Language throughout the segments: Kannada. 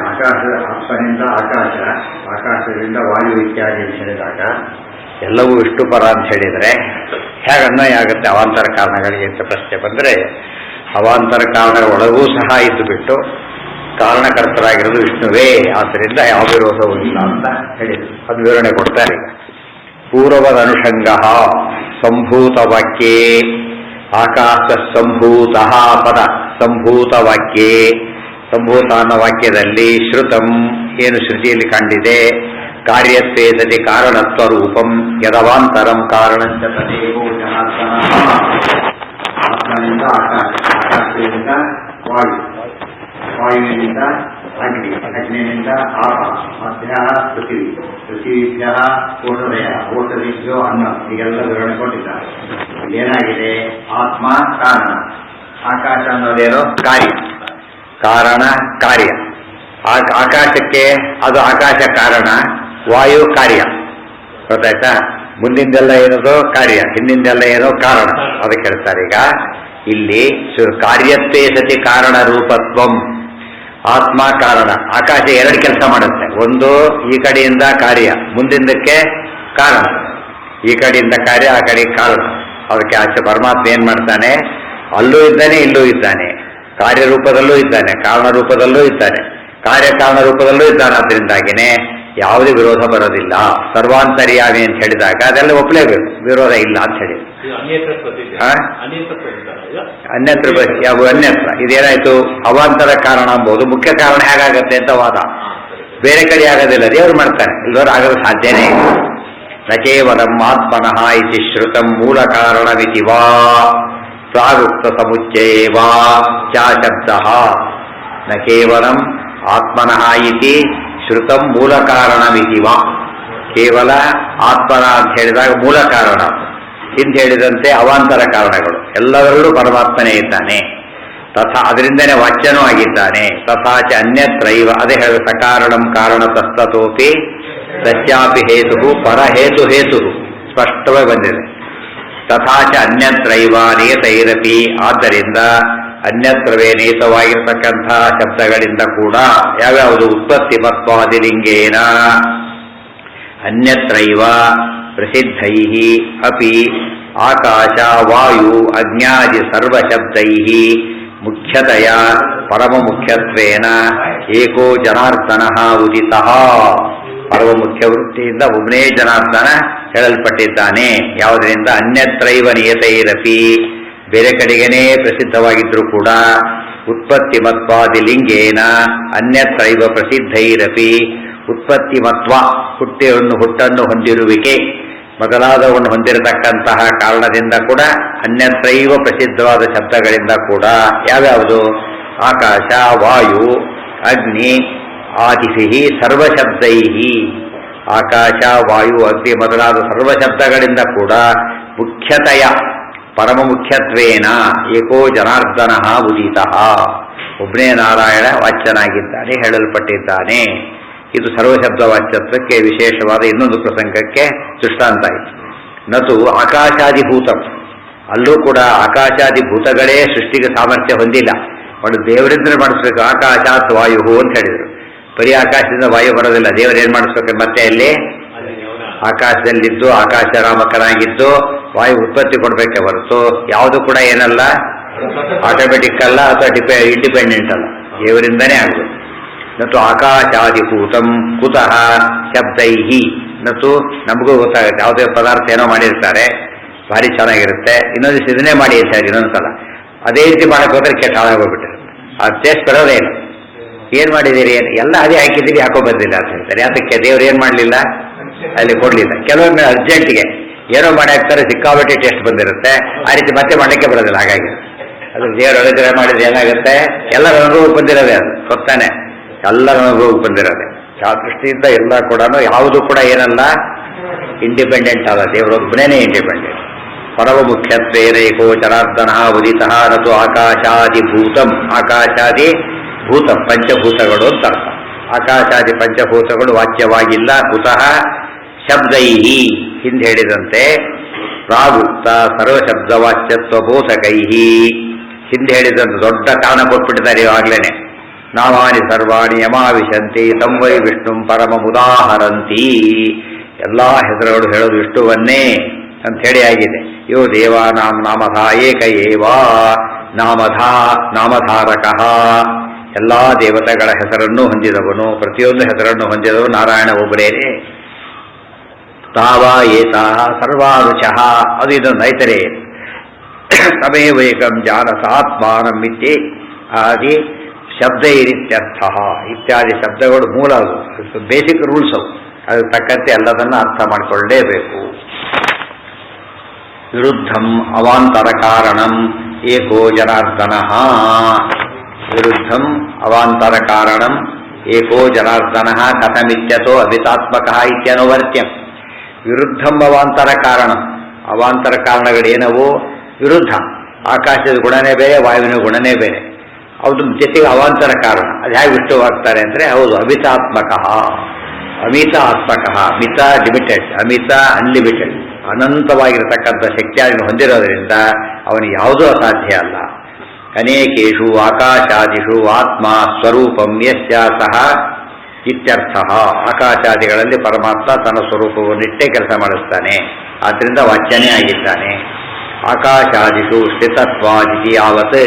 ಆಕಾಶದ ಆತ್ಮನಿಂದ ಆಕಾಶ, ಆಕಾಶದಿಂದ ವಾಯು ಇತ್ಯಾದಿ ಅಂತ ಹೇಳಿದಾಗ ಎಲ್ಲವೂ ವಿಷ್ಣುಪರ ಅಂತ ಹೇಳಿದರೆ ಹೇಗೆ ಅನ್ವಯ ಆಗುತ್ತೆ ಅವಾಂತರ ಕಾರಣಗಳಿಗೆ ಅಂತ ಪ್ರಶ್ನೆ ಬಂದರೆ, ಅವಾಂತರ ಕಾರಣಗಳ ಒಳಗೂ ಸಹ ಇದ್ದು ಬಿಟ್ಟು ಕಾರಣಕರ್ತರಾಗಿರೋದು ವಿಷ್ಣುವೇ, ಆದ್ದರಿಂದ ಯಾವ ವಿರೋಧವೂ ಇಲ್ಲ ಅಂತ ಹೇಳಿದರು. ಅದು ವಿವರಣೆ ಕೊಡ್ತಾರೆ. ಈಗ ಪೂರ್ವದ ಅನುಷಂಗ ಸಂಭೂತವಾಕ್ಯೇ ಆಕಾಶ ಸಂಭೂತ ಪದ ಸಂಭೂತವಾಕ್ಯೇ, ಸಂಭೂತ ಅನ್ನೋ ವಾಕ್ಯದಲ್ಲಿ ಶ್ರುತಂ ಏನು ಶ್ರುತಿಯಲ್ಲಿ ಕಂಡಿದೆ, ಕಾರ್ಯತ್ವೇದತಿ ಕಾರಣತ್ವ ರೂಪಂ ಯದವಾಂತರಂ ಕಾರಣಂಚ ತದೇವೋ ಜನಾರ್ದನ. ಆತ್ಮನಿಂದ ಆಕಾಶ, ಆಕಾಶದಿಂದ ವಾಯು, ವಾಯುವಿನಿಂದ ಅಗ್ನಿ, ಅಗ್ನಿಯಿಂದ ಆಪ, ಮಧ್ಯ ಪೃಥಿವಿ, ಪೃಥಿವಿಭ್ಯ ಓಷಧಯ, ಓಷಧಿಭ್ಯೋ ಅನ್ನ, ಹೀಗೆಲ್ಲ ವಿವರಣೆ ಕೊಟ್ಟಿದ್ದಾರೆ. ಏನಾಗಿದೆ? ಆತ್ಮ ಕಾರಣ, ಆಕಾಶ ಅನ್ನೋದೇನು ಕಾರ್ಯ, ಕಾರಣ ಕಾರ್ಯ. ಆಕಾಶಕ್ಕೆ ಅದು ಆಕಾಶ ಕಾರಣ, ವಾಯು ಕಾರ್ಯ. ಗೊತ್ತಾಯ್ತಾ? ಮುಂದಿಂದೆಲ್ಲ ಏನದು ಕಾರ್ಯ, ಹಿಂದಿಂದೆಲ್ಲ ಏನೋ ಕಾರಣ. ಅದಕ್ಕೆ ಹೇಳ್ತಾರೆ ಈಗ ಇಲ್ಲಿ ಕಾರ್ಯತ್ವೇ ಸತಿ ಕಾರಣ ರೂಪತ್ವಂ. ಆತ್ಮ ಕಾರಣ, ಆಕಾಶ ಎರಡು ಕೆಲಸ ಮಾಡುತ್ತೆ. ಒಂದು ಈ ಕಡೆಯಿಂದ ಕಾರ್ಯ, ಮುಂದಿಂದಕ್ಕೆ ಕಾರಣ. ಈ ಕಡೆಯಿಂದ ಕಾರ್ಯ, ಆ ಕಡೆ ಕಾರಣ. ಅದಕ್ಕೆ ಆಚೆ ಪರಮಾತ್ಮ ಏನ್ ಮಾಡ್ತಾನೆ? ಅಲ್ಲೂ ಇದ್ದಾನೆ, ಇಲ್ಲೂ ಇದ್ದಾನೆ, ಕಾರ್ಯರೂಪದಲ್ಲೂ ಇದ್ದಾನೆ, ಕಾರಣ ರೂಪದಲ್ಲೂ ಇದ್ದಾನೆ, ಕಾರ್ಯಕಾರಣ ರೂಪದಲ್ಲೂ ಇದ್ದಾನೆ. ಅದರಿಂದಾಗಿನೇ ಯಾವುದೇ ವಿರೋಧ ಬರೋದಿಲ್ಲ. ಸರ್ವಾಂತರ್ಯಾಮಿ ಅಂತ ಹೇಳಿದಾಗ ಅದೆಲ್ಲ ಒಪ್ಪಲೇಬೇಕು, ವಿರೋಧ ಇಲ್ಲ ಅಂತ ಹೇಳಿ. ಅನ್ಯತ್ರ ಯಾವ ಅನ್ಯತ್ರ ಇದೇನಾಯ್ತು? ಅವಾಂತರ ಕಾರಣ ಎಂಬುದು ಮುಖ್ಯ ಕಾರಣ ಹೇಗಾಗತ್ತೆ ಅಂತ ವಾದ. ಬೇರೆ ಕಡೆ ಆಗೋದಿಲ್ಲ, ದೇವರು ಮಾಡ್ತಾನೆ, ಇಲ್ಲವರು ಆಗಲು ಸಾಧ್ಯನೇ ಇಲ್ಲ. ನ ಕೇವಲಂ ಆತ್ಮನಃ ಇತಿ ಶ್ರುತಂ ಮೂಲ ಕಾರಣವಿತಿ ವಾ ಪ್ರಾಗುಕ್ತ ಸಮುಚ್ಚಯೇ ವಾ ಚ ಶಬ್ದಃ. ನ ಕೇವಲಂ ಆತ್ಮನಃ ಇತಿ ಶ್ರುತಂ ಮೂಲ ಕಾರಣವಿತಿ ವಾ. ಕೇವಲ ಆತ್ಮನ ಅಂತ ಹೇಳಿದಾಗ ಮೂಲ ಕಾರಣ, ಹಿಂದೆ ಹೇಳಿದಂತೆ ಅವಾಂತರ ಕಾರಣಗಳು ಎಲ್ಲದರಲ್ಲೂ ಪರಮಾತ್ಮನೇ ಇದ್ದಾನೆ. ತಥಾ ಅದರಿಂದನೇ ವಾಚ್ಯನೂ ಆಗಿದ್ದಾನೆ. ತಥಾಚ ಅನ್ಯತ್ರೈವ, ಅದೇ ಹೇಳ ಸಕಾರಣಂ ಕಾರಣ ತಸ್ತತೋಪಿ ತಸ್ಯಾಪಿ ಹೇತು ಪರಹೇತು ಹೇತು ಸ್ಪಷ್ಟವಾಗಿ ಬಂದಿದೆ. ತಥಾಚ ಅನ್ಯತ್ರೈವ ನಿಯತೈರಪಿ, ಆದ್ದರಿಂದ ಅನ್ಯತ್ರವೇ ನಿಯತವಾಗಿರ್ತಕ್ಕಂಥ ಶಬ್ದಗಳಿಂದ ಕೂಡ ಯಾವ್ಯಾವುದು ಉತ್ಪತ್ತಿ ಮತ್ವಾದಿಲಿಂಗೇನ ಅನ್ಯತ್ರೈವ ಪ್ರಸಿದ್ಧೈ ಅಪಿ ಆಕಾಶ ವಾಯು ಅಜ್ಞಾದಿ ಸರ್ವಶಬ್ದೈ ಮುಖ್ಯತೆಯ ಪರಮ ಮುಖ್ಯತ್ವೇನ ಏಕೋ ಜನಾರ್ದನಃ ಉದಿತಃ. ಪರಮ ಮುಖ್ಯ ವೃತ್ತಿಯಿಂದ ಒಬ್ಬನೇ ಜನಾರ್ದನ ಹೇಳಲ್ಪಟ್ಟಿದ್ದಾನೆ. ಯಾವುದರಿಂದ? ಅನ್ಯತ್ರೈವ ನಿಯತೈರಪಿ, ಬೇರೆ ಕಡೆಗೇನೇ ಪ್ರಸಿದ್ಧವಾಗಿದ್ರೂ ಕೂಡ ಉತ್ಪತ್ತಿ ಮತ್ವಾದಿ ಲಿಂಗೇನ ಅನ್ಯತ್ರೈವ ಪ್ರಸಿದ್ಧೈರಪಿ, ಉತ್ಪತ್ತಿ ಮತ್ವ ಹುಟ್ಟನ್ನು ಹೊಂದಿರುವಿಕೆ ಮೊದಲಾದವನ್ನು ಹೊಂದಿರತಕ್ಕಂತಹ ಕಾರಣದಿಂದ ಕೂಡ ಅನ್ಯತ್ರೈವ ಪ್ರಸಿದ್ಧವಾದ ಶಬ್ದಗಳಿಂದ ಕೂಡ ಯಾವ್ಯಾವುದು? ಆಕಾಶ ವಾಯು ಅಗ್ನಿ ಆದಿಭಿ ಸರ್ವಶಬ್ದೈ, ಆಕಾಶ ವಾಯು ಅಗ್ನಿ ಮೊದಲಾದ ಸರ್ವಶಬ್ದಗಳಿಂದ ಕೂಡ ಮುಖ್ಯತೆಯ ಪರಮ ಮುಖ್ಯತ್ವೇನ ಏಕೋ ಜನಾರ್ದನಃ ಉದಿತಃ, ಒಬ್ಬನೇ ನಾರಾಯಣ ವಾಚ್ಯನಾಗಿದ್ದಾನೆ, ಹೇಳಲ್ಪಟ್ಟಿದ್ದಾನೆ. ಇದು ಸರ್ವಶಬ್ದ ವಾಚ್ಯತ್ವಕ್ಕೆ ವಿಶೇಷವಾದ ಇನ್ನೊಂದು ಪ್ರಸಂಗಕ್ಕೆ ದೃಷ್ಟಾಂತ ಆಯಿತು. ನತು ಆಕಾಶಾದಿಭೂತಂ, ಅಲ್ಲೂ ಕೂಡ ಆಕಾಶಾದಿಭೂತಗಳೇ ಸೃಷ್ಟಿಗೆ ಸಾಮರ್ಥ್ಯ ಹೊಂದಿಲ್ಲ. ಒಂದು ದೇವರಿಂದ ಮಾಡಿಸ್ಬೇಕು. ಆಕಾಶಾತ್ ವಾಯು ಅಂತ ಹೇಳಿದರು. ಬರೀ ಆಕಾಶದಿಂದ ವಾಯು ಬರೋದಿಲ್ಲ, ದೇವರೇನು ಮಾಡಿಸ್ಬೇಕು? ಮತ್ತೆ ಅಲ್ಲಿ ಆಕಾಶದಲ್ಲಿದ್ದು ಆಕಾಶರಾಮಕನಾಗಿದ್ದು ವಾಯು ಉತ್ಪತ್ತಿ ಕೊಡಬೇಕೆ ಹೊರತು ಯಾವುದು ಕೂಡ ಏನಲ್ಲ ಆಟೋಮೆಟಿಕ್ ಅಲ್ಲ ಅಥವಾ ಇಂಡಿಪೆಂಡೆಂಟ್ ಅಲ್ಲ, ದೇವರಿಂದನೇ ಆಗಬೇಕು. ನತು ಆಕಾಶಾದಿಭೂತಂ ಕುತಃ ಶಬ್ದೈಹಿ, ನತು ನಮಗೂ ಗೊತ್ತಾಗುತ್ತೆ. ಯಾವುದೇ ಪದಾರ್ಥ ಏನೋ ಮಾಡಿರ್ತಾರೆ, ಭಾರಿ ಚೆನ್ನಾಗಿರುತ್ತೆ, ಇನ್ನೊಂದು ದಿವಸ ಇದನ್ನೇ ಮಾಡಿ ಅಂತ ಹೇಳಿ ಇನ್ನೊಂದ್ಸಲ ಅದೇ ರೀತಿ ಮಾಡಕ್ಕೆ ಹೋದ್ರೆ ಕೆಟ್ಟ ಹಾಳಾಗೋಗ್ಬಿಟ್ಟಿರುತ್ತೆ. ಅದು ಟೇಸ್ಟ್ ಬರೋದೇನು, ಏನು ಮಾಡಿದ್ದೀರಿ, ಎಲ್ಲ ಅದೇ ಹಾಕಿದ್ದೀರಿ, ಹಾಕೋ ಬಂದಿಲ್ಲ ಅಂತ ಹೇಳ್ತಾರೆ. ಅದಕ್ಕೆ ದೇವ್ರು ಏನು ಮಾಡಲಿಲ್ಲ, ಅಲ್ಲಿ ಕೊಡಲಿಲ್ಲ. ಕೆಲವೊಮ್ಮೆ ಅರ್ಜೆಂಟ್ಗೆ ಏನೋ ಮಾಡಿ ಹಾಕ್ತಾರೆ, ಸಿಕ್ಕಾಬಟ್ಟೆ ಟೇಸ್ಟ್ ಬಂದಿರುತ್ತೆ, ಆ ರೀತಿ ಮತ್ತೆ ಮಾಡಲಿಕ್ಕೆ ಬರೋದಿಲ್ಲ. ಹಾಗಾಗಿ ಅದು ದೇವರು ಅನುಗ್ರಹ ಮಾಡಿದ್ರೆ ಏನಾಗುತ್ತೆ, ಎಲ್ಲರ ಅನುಭವಕ್ಕೆ ಬಂದಿರೋದೇ, ಅದು ಗೊತ್ತಾನೆ, ಎಲ್ಲರ ಅನುಭವಕ್ಕೆ ಬಂದಿರೋದೆ. ಆ ದೃಷ್ಟಿಯಿಂದ ಎಲ್ಲ ಕೂಡ ಯಾವುದು ಕೂಡ ಏನಲ್ಲ ಇಂಡಿಪೆಂಡೆಂಟ್ ಅಲ್ಲ, ದೇವರೊಬ್ಬನೇ ಇಂಡಿಪೆಂಡೆಂಟ್. ಪರಮ ಮುಖ್ಯತ್ವೇನ ಏಕೋ ಜನಾರ್ದನಃ ಉದಿತಃ. ನತು ಆಕಾಶಾದಿಭೂತಂ, ಆಕಾಶಾದಿಭೂತಂ ಪಂಚಭೂತಗಳು ಅಂತ ಅರ್ಥ. ಆಕಾಶಾದಿ ಪಂಚಭೂತಗಳು ವಾಚ್ಯವಾಗಿಲ್ಲ. ಕುತಃ ಶಬ್ದೈಹಿ, ಹಿಂದೆ ಹೇಳಿದಂತೆ ಪ್ರಾಗುಕ್ತ ಸರ್ವಶಬ್ದವಾಚ್ಯತ್ವ ಬೋಧಕೈಹಿ, ಹಿಂದೆ ಹೇಳಿದಂತೆ ದೊಡ್ಡ ಕಾರಣ ಕೊಟ್ಬಿಟ್ಟಿದ್ದಾರೆ. ಇವಾಗಲೇ ನಾಮಾನಿ ಸರ್ವಾಣಿ ಯಮಾವಿಶಂತಿ ತಂ ವೈ ವಿಷ್ಣುಂ ಪರಮಮುದಾಹರಂತಿ. ಎಲ್ಲ ಹೆಸರುಗಳು ಹೇಳೋದು ವಿಷ್ಣುವನ್ನೇ ಅಂತ ಹೇಳಿ ಆಗಿದೆ. ಯೋ ದೇವಾನಾಂ ನಾಮಧ ಏಕ ಏವ ನಾಮಧಾರಕಃ. ಎಲ್ಲ ದೇವತೆಗಳ ಹೆಸರನ್ನು ಹೊಂದಿದವನು, ಪ್ರತಿಯೊಂದು ಹೆಸರನ್ನು ಹೊಂದಿದವನು ನಾರಾಯಣ ಒಬ್ಬರೇನೆ. ತಾವ ಏತಾ ಸರ್ವಾರುಚಃ, ಅದು ಇದೊಂದು ಐತರೇ. ತಮೇವೈಕಂ ಜಾನಸ ಆತ್ಮಾನಂ ಇತ್ಯೇ ಆದಿ ಶಬ್ದೈರಿತ್ಯರ್ಥ. ಇತ್ಯಾದಿ ಶಬ್ದಗಳು ಮೂಲ, ಅದು ಬೇಸಿಕ್ ರೂಲ್ಸ್ ಅವು. ಅದಕ್ಕೆ ತಕ್ಕಂತೆ ಎಲ್ಲದನ್ನು ಅರ್ಥ ಮಾಡಿಕೊಳ್ಳಲೇಬೇಕು. ವಿರುದ್ಧಂ ಅವಾಂತರ ಕಾರಣಂ ಏಕೋ ಜನಾರ್ದನಃ. ವಿರುದ್ಧಂ ಅವಾಂತರ ಕಾರಣಂ ಏಕೋ ಜನಾರ್ದನಃ ಕಥಮಿತ್ಯತೋ ಅವಿತಾತ್ಮಕಃ ಇತ್ಯನುವರ್ತ್ಯಂ. ವಿರುದ್ಧಂ ಅವಾಂತರ ಕಾರಣಂ, ಅವಾಂತರ ಕಾರಣಗಳೇನವು? ವಿರುದ್ಧ. ಆಕಾಶದ ಗುಣನೇ ಬೇರೆ, ವಾಯುವಿನ ಗುಣನೇ ಬೇರೆ. ಅವ್ರ ಜೊತೆಗೆ ಅವಾಂತರ ಕಾರಣ. ಅದು ಹೇಗೆ ವಿಷ್ಣುವಾಗ್ತಾರೆ ಅಂದರೆ, ಹೌದು ಅಮಿತಾತ್ಮಕಃ, ಅಮಿತ ಆತ್ಮಕಃ. ಮಿತ ಲಿಮಿಟೆಡ್, ಅಮಿತ ಅನ್ಲಿಮಿಟೆಡ್, ಅನಂತವಾಗಿರತಕ್ಕಂಥ ಶಕ್ತಿಯನ್ನು ಹೊಂದಿರೋದ್ರಿಂದ ಅವನಿಗೆ ಯಾವುದೂ ಅಸಾಧ್ಯ ಅಲ್ಲ. ಅನೇಕೇಷು ಆಕಾಶಾದಿಷು ಆತ್ಮ ಸ್ವರೂಪಂ ಯಸ್ಯ ಸಹ ಇತ್ಯರ್ಥ. ಆಕಾಶಾದಿಗಳಲ್ಲಿ ಪರಮಾತ್ಮ ತನ್ನ ಸ್ವರೂಪವನ್ನಿಟ್ಟೇ ಕೆಲಸ ಮಾಡಿಸ್ತಾನೆ, ಆದ್ದರಿಂದ ವಾಚ್ಯನೇ ಆಗಿದ್ದಾನೆ. ಆಕಾಶಾದಿಷು ಸ್ಥಿತತ್ವಾದಿತಿ ಯಾವತ್,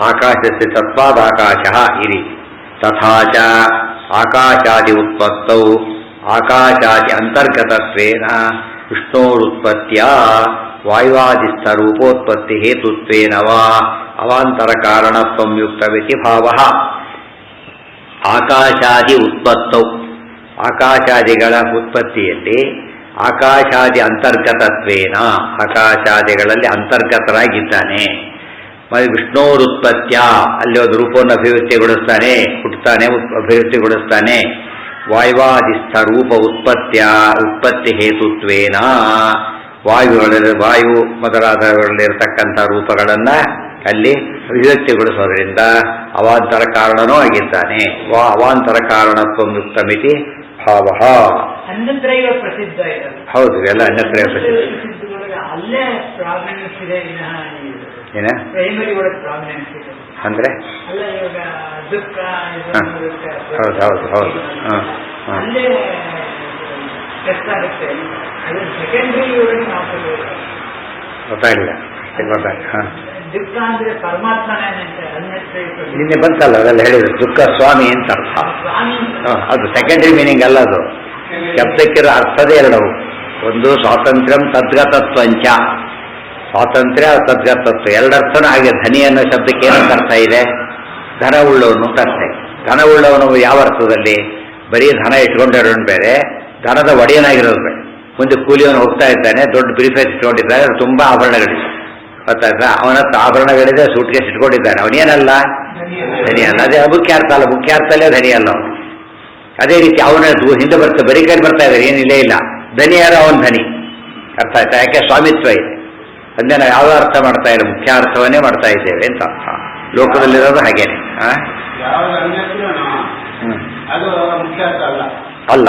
ಆಕಾಶ ಸ್ಥಿತತ್ವಾದ ಆಕಾಶ ಇರಿ. ತಥಾಚ ಆಕಾಶಾದಿ ಉತ್ಪತ್ತೌ ಆಕಾಶಾದಿ ಅಂತರ್ಗತತ್ವೇನ ವಿಷ್ಣೋರುತ್ಪತ್ತಿಯ ವಾಯುವಾದಿಸ್ಥ ರೂಪೋತ್ಪತ್ತಿ ಹೇತುತ್ವೇನ ವಾ ಅವಾಂತರ ಕಾರಣತ್ವಂ ಯುಕ್ತವಿತಿ ಭಾವಃ. ಆಕಾಶಾದಿ ಉತ್ಪತ್ತೌ, ಆಕಾಶಾದಿಗಳ ಉತ್ಪತ್ತಿಯಲ್ಲಿ ಆಕಾಶಾದಿ ಅಂತರ್ಗತತ್ವೇನ, ಆಕಾಶಾದಿಗಳಲ್ಲಿ ಅಂತರ್ಗತರಾಗಿದ್ದಾನೆ. ಮತ್ತು ವಿಷ್ಣೋರುತ್ಪತ್ತಿಯ, ಅಲ್ಲಿ ಒಂದು ರೂಪವನ್ನು ಅಭಿವ್ಯಕ್ತಿಗೊಳಿಸ್ತಾನೆ, ಹುಟ್ಟುತ್ತಾನೆ, ಅಭಿವ್ಯಕ್ತಿಗೊಳಿಸ್ತಾನೆ. ವಾಯುವಾದಿಸ್ಥ ರೂಪ ಉತ್ಪತ್ತಿ ಹೇತುತ್ವೇನ, ವಾಯು ಮೊದಲಾದವುಗಳಲ್ಲಿರತಕ್ಕಂಥ ರೂಪಗಳನ್ನು ಅಲ್ಲಿ ಅಭಿವ್ಯಕ್ತಿಗೊಳಿಸೋದ್ರಿಂದ ಅವಾಂತರ ಕಾರಣನೂ ಆಗಿದ್ದಾನೆ. ಅವಾಂತರ ಕಾರಣತ್ವ ಯುಕ್ತಮಿತಿ ಭಾವ. ಅನ್ನತ್ರಯ ಪ್ರಸಿದ್ಧ ಇದೆ. ಹೌದು, ಎಲ್ಲ ಅನ್ನತ್ರಯ ಪ್ರಸಿದ್ಧ. ಅಲ್ಲೇ ಪ್ರಾಬ್ಲಮ್ಸ್ ಇದೆ, ಏನ ಪ್ರೈಮರಿ ಒಳಗೆ ಪ್ರಾಬ್ಲಮ್ಸ್ ಇದೆ ಅಂದ್ರೆ ಅಲ್ಲ. ಇವಾಗ ದುಃಖ, ಹೌದು ಹೌದು ಹೌದು, ಅಲ್ಲೇ ಟೆಸ್ಟ್ ಆಗುತ್ತೆ. ಅದು ಸೆಕೆಂಡ್ರಿ ಒಳಗೆ ನಾವು ಗೊತ್ತಾಗಿಲ್ಲ. ದುಃಖ ಅಂದ್ರೆ ಪರಮಾತ್ಮನೇ ನಿನ್ನೆ ಬಂತಲ್ಲ, ಅದೆಲ್ಲ ಹೇಳಿದ್ರು. ದುಃಖ ಸ್ವಾಮಿ ಅಂತ ಅರ್ಥ. ಅದು ಸೆಕೆಂಡರಿ ಮೀನಿಂಗ್ ಅಲ್ಲ, ಅದು ಶಬ್ದಕ್ಕಿರೋ ಅರ್ಥದೇ ಎರಡವು. ಒಂದು ಸ್ವಾತಂತ್ರ್ಯಂ ತದ್ಗತತ್ವಂಚ, ಸ್ವಾತಂತ್ರ್ಯ ತದ್ಗತತ್ವ, ಎರಡರ್ಥನೂ ಹಾಗೆ. ಧನಿ ಅನ್ನೋ ಶಬ್ದಕ್ಕೆ ಏನಂತ ಅರ್ಥ ಇದೆ? ಧನ ಉಳ್ಳವನು ಅಂತ ಅರ್ಥ. ಧನ ಉಳ್ಳವನು ಯಾವ ಅರ್ಥದಲ್ಲಿ? ಬರೀ ಧನ ಇಟ್ಕೊಂಡಿರೋನು ಬೇರೆ, ಧನದ ಒಡೆಯನಾಗಿರೋದು ಬೇರೆ. ಮುಂದೆ ಕೂಲಿಯವನು ಹೋಗ್ತಾ ಇದ್ದಾನೆ, ದೊಡ್ಡ ಬ್ರೀಫೇಸ್ ಇಟ್ಕೊಂಡಿದ್ದಾನೆ, ತುಂಬ ಆಭರಣಗಳಿದೆ, ಗೊತ್ತಾಯ್ತಾ? ಅವನ ಹತ್ರ ಆಭರಣಗಳಿದೆ, ಸೂಟ್ಕೇಸ್ ಇಟ್ಕೊಂಡಿದ್ದಾನೆ, ಅವನೇನಲ್ಲ ಧನಿ ಅಲ್ಲ. ಅದೇ ಮುಖ್ಯ ಅರ್ಥ ಅಲ್ಲ, ಮುಖ್ಯ ಅರ್ಥ ಅಲ್ಲೇ ಧನಿ ಅಲ್ಲ ಅವನು. ಅದೇ ರೀತಿ ಅವನ ಹಿಂದೆ ಬರ್ತಾ ಬರೀ ಕೈ ಬರ್ತಾ ಇದ್ದಾರೆ, ಏನಿಲ್ಲೇ ಇಲ್ಲ. ಧನಿ ಯಾರೋ ಅವನು ಧನಿ, ಅರ್ಥ ಆಯ್ತಾ? ಯಾಕೆ ಸ್ವಾಮಿತ್ವ ಇದೆ. ಅದನ್ನೇ ನಾವು ಯಾವ ಅರ್ಥ ಮಾಡ್ತಾ ಇಲ್ಲ, ಮುಖ್ಯ ಅರ್ಥವನ್ನೇ ಮಾಡ್ತಾ ಇದ್ದೇವೆ ಅಂತ ಅರ್ಥ. ಲೋಕದಲ್ಲಿರೋದು ಹಾಗೇನೆ. ಅಲ್ಲ,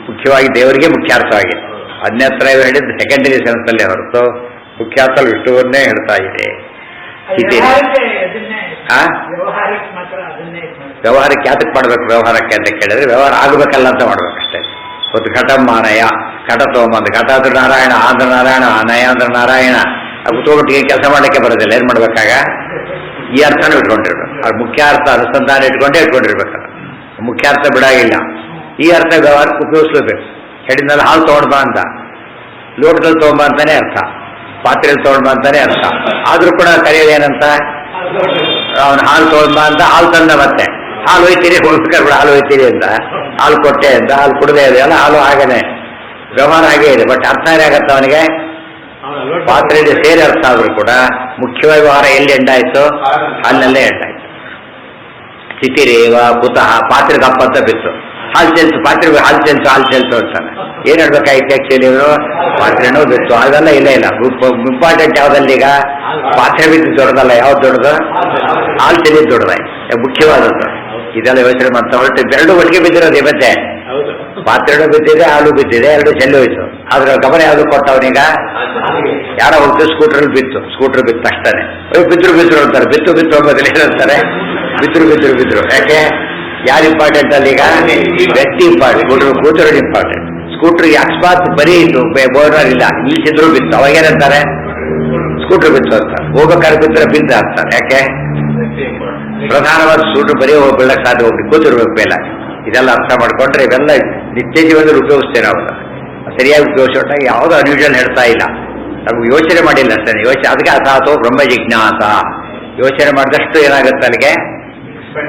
ಮುಖ್ಯವಾಗಿ ದೇವರಿಗೆ ಮುಖ್ಯಾರ್ಥವಾಗಿದೆ. ಅನ್ಯತ್ರ ಹೇಳಿದ್ದು ಸೆಕೆಂಡರಿ ಸೆನ್ಸ್ನಲ್ಲೇ ಹೊರತು ಮುಖ್ಯಾರ್ಥ ವಿಷ್ಣುವನ್ನೇ ಹೇಳ್ತಾ ಇದೆ. ವ್ಯವಹಾರಕ್ಕೆ ಯಾತಕ್ಕೆ ಮಾಡ್ಬೇಕು? ವ್ಯವಹಾರಕ್ಕೆ ಅಂತ ಕೇಳಿದ್ರೆ ವ್ಯವಹಾರ ಆಗಬೇಕಲ್ಲ ಅಂತ ಮಾಡ್ಬೇಕಷ್ಟೇ. ಒಂದು ಘಟಮಾನಯ, ಘಟ ತಗೊಂಬಂದು, ಘಟ ಅಂದ್ರೆ ನಾರಾಯಣ, ಆಂಧ್ರ ನಾರಾಯಣ, ನಯ ಅಂದ್ರೆ ನಾರಾಯಣ. ಅದು ತಗೊಂಬಿಟ್ಟಿಗೆ ಕೆಲಸ ಮಾಡಲಿಕ್ಕೆ ಬರೋದಿಲ್ಲ. ಏನು ಮಾಡ್ಬೇಕಾಗ? ಈ ಅರ್ಥನೂ ಇಟ್ಕೊಂಡಿರ್ಬೇಕು. ಅದು ಮುಖ್ಯ ಅರ್ಥ ಅನುಸಂಧಾನ ಇಟ್ಕೊಂಡಿರ್ಬೇಕಲ್ಲ, ಮುಖ್ಯಾರ್ಥ ಬಿಡಾಗಿಲ್ಲ. ಈ ಅರ್ಥ ವ್ಯವಹಾರಕ್ಕೆ ಉಪಯೋಗಿಸ್ಲೇಬೇಕು. ಹೇಳಿದ್ಮೇಲೆ ಹಾಲು ತೊಗೊಂಡ್ಬಾ ಅಂತ, ಲೋಟದಲ್ಲಿ ತೊಗೊಂಬ ಅಂತಾನೆ ಅರ್ಥ, ಪಾತ್ರೆಯಲ್ಲಿ ತೊಗೊಂಡ್ಬಾ ಅಂತಾನೆ ಅರ್ಥ. ಆದ್ರೂ ಕೂಡ ಕರೆಯೋದು ಏನಂತ? ಅವನು ಹಾಲು ತೊಗೊಂಡ್ಬಾ ಅಂತ ಹಾಲು ತಂದ, ಮತ್ತೆ ಹಾಲು ಒಯ್ತೀರಿ, ಹೋಗ್ಬೇಕಾದ್ರೆ ಬಿಡ ಹಾಲು ಒಯ್ತೀರಿ ಅಂತ, ಹಾಲು ಕೊಟ್ಟೆ ಅಂತ, ಹಾಲು ಕುಡದೆ ಇದೆ ಅಲ್ಲ, ಹಾಲು ಹಾಗೇನೆ. ವ್ಯವಹಾರ ಹಾಗೇ ಇದೆ, ಬಟ್ ಅರ್ಥ ಏನಾಗತ್ತೆ ಅವನಿಗೆ? ಪಾತ್ರೆಯಲ್ಲಿ ಸೇರಿ ಅರ್ಥ ಆದ್ರೂ ಕೂಡ ಮುಖ್ಯವಾಗಿ ವ್ಯವಹಾರ ಎಲ್ಲಿ ಎಂಡಾಯ್ತು? ಹಾಲಿನಲ್ಲೇ ಎಂಡಾಯ್ತು. ಸ್ಥಿತಿರೇವ ಕುತಃ, ಪಾತ್ರೆ ದಪ್ಪ ಅಂತ ಬಿತ್ತು, ಹಾಲು ಚೆಲ್ತು, ಪಾತ್ರೆ ಹಾಲು ಚೆಲ್ತು ಅಂತಾನೆ. ಏನ್ ಹೇಳ್ಬೇಕಾಯ್ತು ಆಕ್ಚುಲಿ? ಇವರು ಪಾತ್ರೆನೂ ಬಿತ್ತು, ಅದೆಲ್ಲ ಇಲ್ಲ. ಇಂಪಾರ್ಟೆಂಟ್ ಯಾವ್ದಲ್ಲಿ? ಈಗ ಪಾತ್ರೆ ಬಿದ್ದು ದೊಡ್ಡದಲ್ಲ, ಯಾವ್ದು ದೊಡ್ಡದು? ಹಾಲು ಚೆಲ್ಲಿದ್ದು ದೊಡ್ಡದಾಯ್ತು, ಮುಖ್ಯವಾದದ್ದು. ಇದೆಲ್ಲ ಯೋಚನೆ ಮಾಡ್ತಾ ಹೊರಟು ಎರಡು ಒಟ್ಟಿಗೆ ಬಿದ್ದಿರೋದು ಮತ್ತೆ. ಪಾತ್ರೆನೂ ಬಿದ್ದಿದೆ, ಹಾಲು ಬಿದ್ದಿದೆ, ಎರಡು ಚೆಲ್ಲಿ ಹೋಯ್ತು. ಆದ್ರೆ ಗಮನ ಯಾವ್ದು ಕೊಟ್ಟವನೀಗ? ಯಾರೋ ಹೋಗ್ತೀವಿ ಸ್ಕೂಟ್ರಲ್ಲಿ ಬಿತ್ತು, ಸ್ಕೂಟರ್ ಬಿತ್ತು ಅಷ್ಟೇ. ಬಿದ್ರು ಅಂತಾರೆ, ಬಿತ್ತು ಅಂತಾರೆ, ಏನಂತಾರೆ? ಬಿದ್ರು. ಯಾಕೆ? ಯಾರು ಇಂಪಾರ್ಟೆಂಟ್ ಅಲ್ಲಿ ಈಗ ವ್ಯಕ್ತಿ ಇಂಪಾರ್ಟೆಂಟ್, ಕೂತಿರೋದು ಇಂಪಾರ್ಟೆಂಟ್. ಸ್ಕೂಟ್ರಿಗೆ ಅಕಸ್ಮಾತ್ ಬರೀ ಇತ್ತು ಬೋರ್ಡರ್ ಇಲ್ಲ, ನಿಲ್ಸಿದ್ರು ಬಿತ್ತು, ಅವಾಗೇನಂತಾರೆ ಸ್ಕೂಟರ್ ಬಿತ್ತು ಅಂತ. ಹೋಗ್ಬೇಕಾದ್ರೆ ಬಿದ್ದರೆ ಬಿದ್ದು ಅಂತಾರೆ. ಯಾಕೆ? ಪ್ರಧಾನವಾದ ಸ್ಕೂಟರ್ ಬರೀ ಬೀಳಕ್ಕೆ ಸಾಧ್ಯ, ಹೋಗ್ಲಿ ಕೂತಿರ್ಬೇಕು ಬೇಲ. ಇದೆಲ್ಲ ಅರ್ಥ ಮಾಡ್ಕೊಂಡ್ರೆ ಇವೆಲ್ಲ ನಿತ್ಯ ಜೀವನದಲ್ಲಿ ಉಪಯೋಗಿಸ್ತೇನೆ. ನಾವು ಸರಿಯಾಗಿ ಉಪಯೋಗಿಸೋಟ ಯಾವುದೋ ಅನ್ಯೂಜಲ್ ಹೇಳ್ತಾ ಇಲ್ಲ, ನಮ್ಗೆ ಯೋಚನೆ ಮಾಡಿಲ್ಲ ಅಷ್ಟೇ. ಯೋಚನೆ ಅದಕ್ಕೆ ಅಥಾತೋ ಬ್ರಹ್ಮ ಜಿಜ್ಞಾಸ. ಯೋಚನೆ ಮಾಡಿದಷ್ಟು ಏನಾಗುತ್ತೆ ಅಲ್ಲಿಗೆ,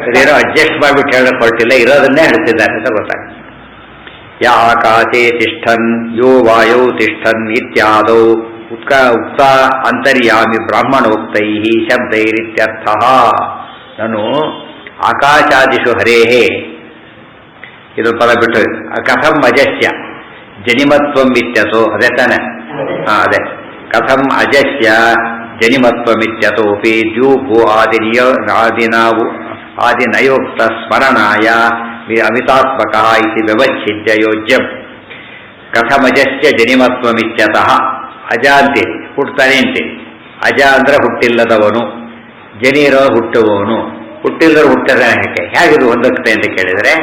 ಅದೇನೋ ಅಡ್ಜಸ್ಟ್ ಮಾಡಿಬಿಟ್ಟು ಹೇಳಕ್ ಹೊರಟಿಲ್ಲ, ಇರೋದನ್ನೇ ಹೇಳ್ತಿದ್ದಾರೆ ಅಂತ ಗೊತ್ತಾಗುತ್ತೆ. ಯಾ ಆಕಾಶೇ ತಿಷ್ಠನ್ ಯೋ ವಾಯೌ ತಿಷ್ಠನ್ ಇತ್ಯಾದೌ ಉಕ್ತ ಅಂತರ್ಯಾಮಿ ಬ್ರಾಹ್ಮಣೋಕ್ತೈ ಶಬ್ದೈರಿತ್ಯರ್ಥ. ನಾನು ಆಕಾಶಾದಿಷು ಹರೇಹೇ ಇದು ಪದ ಬಿಟ್ಟು ಕಥಂ ಅಜಸ್ಯ ಜನಿಮತ್ವಂ ಇತ್ಯಸೋ, ಅದೇ ತಾನೆ? ಅದೇ ಕಥಂ ಅಜಸ್ಯ ಜನಿಮತ್ವಮಿತ್ಯತೋಪಿ ದ್ಯೂಭೂ ಆದಿನಯೋಕ್ತ ಸ್ಮರಣಾಯ ಅಮಿತಾತ್ಮಕ ಇತಿ ವ್ಯವಚ್ಛಿದ್ಯ ಯೋಜ್ಯಂ. ಕಥಮಜಸ್ಯ ಜನಿಮತ್ವಮಿತ್ಯತಃ ಅಜ ಅಂತೀರಿ, ಹುಟ್ಟುತ್ತಾನೆ ಅಂತೀರಿ. ಅಜ ಅಂದ್ರೆ ಹುಟ್ಟಿಲ್ಲದವನು, ಜನಿರೋ ಹುಟ್ಟುವವನು. ಹುಟ್ಟಿಲ್ಲದವರು ಹುಟ್ಟದ ಹೇಗಿದು ಹೊಂದಕ್ತೆ ಅಂತ ಕೇಳಿದರೆ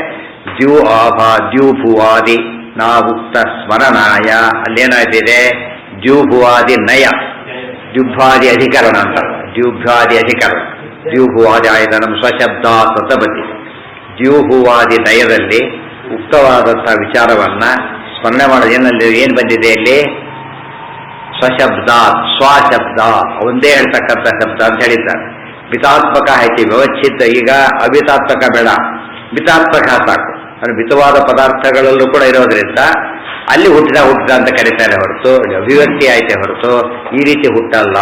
ದ್ಯೂಭುವಾದಿ ನಾವುಕ್ತ ಸ್ಮರಣಾಯ. ಅಲ್ಲೇನಾಯ್ತಿದೆ? ದ್ಯೂಭುವಾದಿ ನಯ, ದ್ಯುಭ್ವಾದಿ ಅಧಿಕರಣ ಅಂತ. ದ್ಯುಭ್ವಾದಿ ಅಧಿಕರಣ, ದ್ಯೂಭುವಾದಿ ಆಯತನಂ ಸ್ವಶಬ್ದಾತ್ ಅಂತ ಬಂದಿದೆ. ದ್ಯೂಭುವಾದಿ ನಯದಲ್ಲಿ ಉಕ್ತವಾದಂಥ ವಿಚಾರವನ್ನ ಸ್ಮರಣೆ ಮಾಡೋದು. ಏನಲ್ಲಿ ಏನು ಬಂದಿದೆ ಇಲ್ಲಿ? ಸ್ವಶಬ್ದಾತ್, ಸ್ವಶಬ್ದ ಒಂದೇ ಹೇಳ್ತಕ್ಕಂಥ ಶಬ್ದ ಅಂತ ಹೇಳಿದ್ದಾರೆ. ಮಿತಾತ್ಮಕ ಐತಿ ವ್ಯವಚ್ಛಿದ್ದ. ಈಗ ಅಮಿತಾತ್ಮಕ ಬೇಡ, ಮಿತಾತ್ಮಕ ಸಾಕು. ಅಂದ್ರೆ ಮಿತವಾದ ಪದಾರ್ಥಗಳಲ್ಲೂ ಕೂಡ ಇರೋದ್ರಿಂದ ಅಲ್ಲಿ ಹುಟ್ಟಿದ ಅಂತ ಕರೀತಾರೆ ಹೊರತು, ಅಭಿವ್ಯಕ್ತಿ ಆಯ್ತೆ ಹೊರತು ಈ ರೀತಿ ಹುಟ್ಟಲ್ಲ.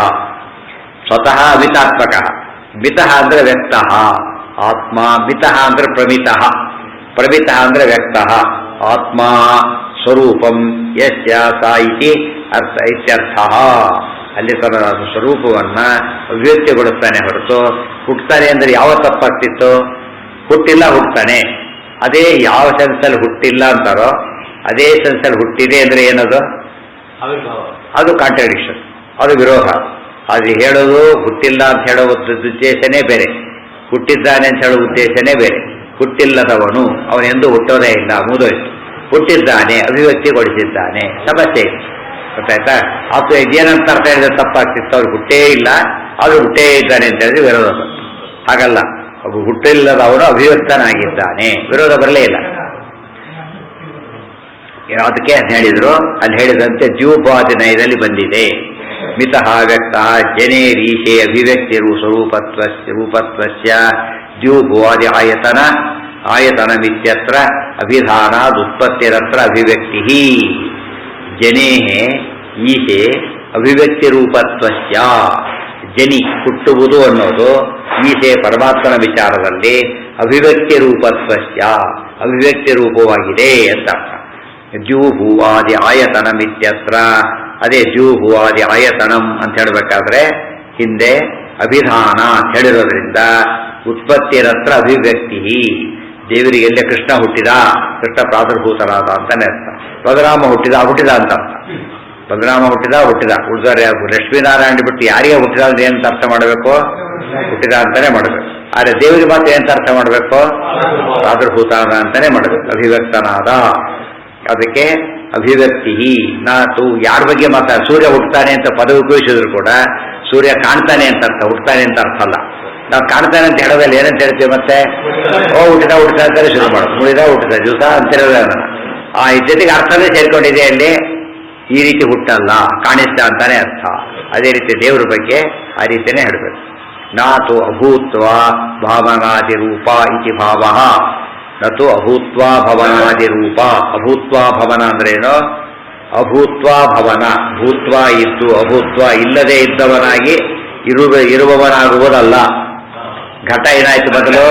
ಸ್ವತಃ ಅಮಿತಾತ್ಮಕ. ಮಿತಃ ಅಂದ್ರೆ ವ್ಯಕ್ತ ಆತ್ಮ, ಮಿತಃ ಅಂದ್ರೆ ಪ್ರಮಿತಃ, ಪ್ರಮಿತಃ ಅಂದ್ರೆ ವ್ಯಕ್ತ ಆತ್ಮ ಸ್ವರೂಪಂ ಯಸ್ಯ ಸಾ ಇತಿ ಅರ್ಥ ಇತ್ಯರ್ಥ. ಅಲ್ಲಿ ತನ್ನ ಸ್ವರೂಪವನ್ನ ಅಭಿವ್ಯಕ್ತಿಗೊಳಿಸ್ತಾನೆ ಹೊರತು ಹುಟ್ಟುತ್ತಾನೆ ಅಂದ್ರೆ ಯಾವ ತಪ್ಪಾಗ್ತಿತ್ತು? ಹುಟ್ಟಿಲ್ಲ, ಹುಟ್ಟುತ್ತಾನೆ. ಅದೇ ಯಾವ ಸೆನ್ಸಲ್ಲಿ ಹುಟ್ಟಿಲ್ಲ ಅಂತಾರೋ ಅದೇ ಸೆನ್ಸಲ್ಲಿ ಹುಟ್ಟಿದೆ ಅಂದ್ರೆ ಏನದು? ಅದು ಕಾಂಟ್ರಡಿಕ್ಷನ್, ಅದು ವಿರೋಧ. ಅದು ಹೇಳೋದು ಹುಟ್ಟಿಲ್ಲ ಅಂತ ಹೇಳೋ ಉದ್ದೇಶನೇ ಬೇರೆ, ಹುಟ್ಟಿದ್ದಾನೆ ಅಂತ ಹೇಳೋ ಉದ್ದೇಶನೇ ಬೇರೆ. ಹುಟ್ಟಿಲ್ಲದವನು ಅವನೆಂದು ಹುಟ್ಟೋದೇ ಇಲ್ಲ, ಮುಗಿದೋಯ್ತು. ಹುಟ್ಟಿದ್ದಾನೆ, ಅಭಿವ್ಯಕ್ತಿಗೊಳಿಸಿದ್ದಾನೆ, ಸಮಸ್ಯೆ ಇದೆ. ಗೊತ್ತಾಯ್ತಾ? ಅದು ಏನಂತ ಅರ್ಥ ಹೇಳಿದ್ರೆ ತಪ್ಪಾಗ್ತಿತ್ತು. ಅವ್ರು ಹುಟ್ಟೇ ಇಲ್ಲ, ಅವರು ಹುಟ್ಟೇ ಇದ್ದಾನೆ ಅಂತ ಹೇಳಿದ್ರೆ ವಿರೋಧ ಬಂತು. ಹಾಗಲ್ಲ, ಅವು ಹುಟ್ಟಿಲ್ಲದವನು ಅಭಿವ್ಯಕ್ತನಾಗಿದ್ದಾನೆ, ವಿರೋಧ ಬರಲೇ ಇಲ್ಲ. ಅದಕ್ಕೆ ಹೇಳಿದ್ರು, ಅಲ್ಲಿ ಹೇಳಿದಂತೆ ದ್ಯೂಪಾದಿ ನಯದಲ್ಲಿ ಬಂದಿದೆ. ಮಿತಃ ವ್ಯಕ್ತ ಜನೇ ರೀಶೆ ಅಭಿವ್ಯಕ್ತಿ ರೂಪತ್ವಸ್ಯ ದ್ಯೂಭುವಾದಿ ಆಯತನ ಆಯತನಮಿತ್ಯತ್ರ ಅಭಿಧಾನಾದುತ್ಪತ್ತಿರತ್ರ ಅಭಿವ್ಯಕ್ತಿ. ಜನೇ ಈಶೆ ಅಭಿವ್ಯಕ್ತಿ ರೂಪತ್ವಸ್ಯ. ಜನಿ ಹುಟ್ಟುವುದು ಅನ್ನೋದು ಈಶೆ ಪರಮಾತ್ಮನ ವಿಚಾರದಲ್ಲಿ ಅಭಿವ್ಯಕ್ತಿ ರೂಪತ್ವಸ್ಯ, ಅಭಿವ್ಯಕ್ತಿ ರೂಪವಾಗಿದೆ ಅಂತ ಅರ್ಥ. ದ್ಯೂಭುವಾದಿ ಆಯತನಮಿತ್ಯತ್ರ, ಅದೇ ದ್ಯೂಭುವಾದಿ ಆಯತನಂ ಅಂತ ಹೇಳಬೇಕಾದ್ರೆ ಹಿಂದೆ ಅಭಿಧಾನ ಅಂತ ಹೇಳಿರೋದ್ರಿಂದ ಉತ್ಪತ್ತಿರತ್ರ ಅಭಿವ್ಯಕ್ತಿ. ದೇವರಿಗೆ ಎಲ್ಲೇ ಕೃಷ್ಣ ಹುಟ್ಟಿದ, ಕೃಷ್ಣ ಪ್ರಾದುರ್ಭೂತರಾದ ಅಂತಾನೆ ಅರ್ಥ. ಬಲರಾಮ ಹುಟ್ಟಿದ ಅಂತ ಅರ್ಥ. ಬಲರಾಮ ಹುಟ್ಟಿದ ಉಳಿದವ್ರೆ ಲಕ್ಷ್ಮೀನಾರಾಯಣ ಬಿಟ್ಟು ಯಾರಿಗೆ ಹುಟ್ಟಿದ ಅಂದ್ರೆ ಏನಂತ ಅರ್ಥ ಮಾಡಬೇಕು? ಹುಟ್ಟಿದ ಅಂತಾನೆ ಮಾಡಬೇಕು. ಆದರೆ ದೇವರಿಗೆ ಮಾತ್ರ ಏನಂತ ಅರ್ಥ ಮಾಡಬೇಕು? ಪ್ರಾದುರ್ಭೂತನಾದ ಅಂತಾನೆ ಮಾಡಬೇಕು, ಅಭಿವ್ಯಕ್ತನಾದ. ಅದಕ್ಕೆ ಅಭಿವ್ಯಕ್ತಿ. ನಾತು ಯಾರ ಬಗ್ಗೆ ಮಾತಾಡ, ಸೂರ್ಯ ಹುಟ್ಟುತ್ತಾನೆ ಅಂತ ಪದ ಉಪಯೋಗಿಸಿದ್ರು ಕೂಡ ಸೂರ್ಯ ಕಾಣ್ತಾನೆ ಅಂತ ಅರ್ಥ, ಹುಟ್ಟುತ್ತಾನೆ ಅಂತ ಅರ್ಥ ಅಲ್ಲ. ನಾವು ಕಾಣ್ತಾನೆ ಅಂತ ಹೇಳೋದಲ್ಲಿ ಏನಂತ ಹೇಳ್ತೀವಿ? ಮತ್ತೆ ಹುಟ್ಟಿದ ಅಂತಾನೆ ಶುರು ಮಾಡೋದು, ಮುಳಿದ ಹುಟ್ಟಿದ ದಿವಸ ಅಂತ ಹೇಳೋದ. ಆ ಜೊತೆಗೆ ಅರ್ಥನೇ ಸೇರ್ಕೊಂಡಿದೆ ಅಲ್ಲಿ. ಈ ರೀತಿ ಹುಟ್ಟಲ್ಲ, ಕಾಣಿಸ್ತ ಅಂತಾನೆ ಅರ್ಥ. ಅದೇ ರೀತಿ ದೇವರ ಬಗ್ಗೆ ಆ ರೀತಿಯೇ ಹೇಳಬೇಕು. ನಾತು ಅಭೂತ್ವ ಭಾವನಾದಿ ರೂಪ ಇತಿ ಭಾವ, ನತು ಅಭೂತ್ವ ಭವನಾದಿ ರೂಪ. ಅಭೂತ್ವ ಭವನ ಅಂದ್ರೇನು? ಅಭೂತ್ವ ಭವನ, ಭೂತ್ವ ಇದ್ದು ಅಭೂತ್ವ ಇಲ್ಲದೆ ಇದ್ದವನಾಗಿ ಇರುವವನಾಗುವುದಲ್ಲ. ಘಟ ಏನಾಯ್ತು? ಮೊದಲು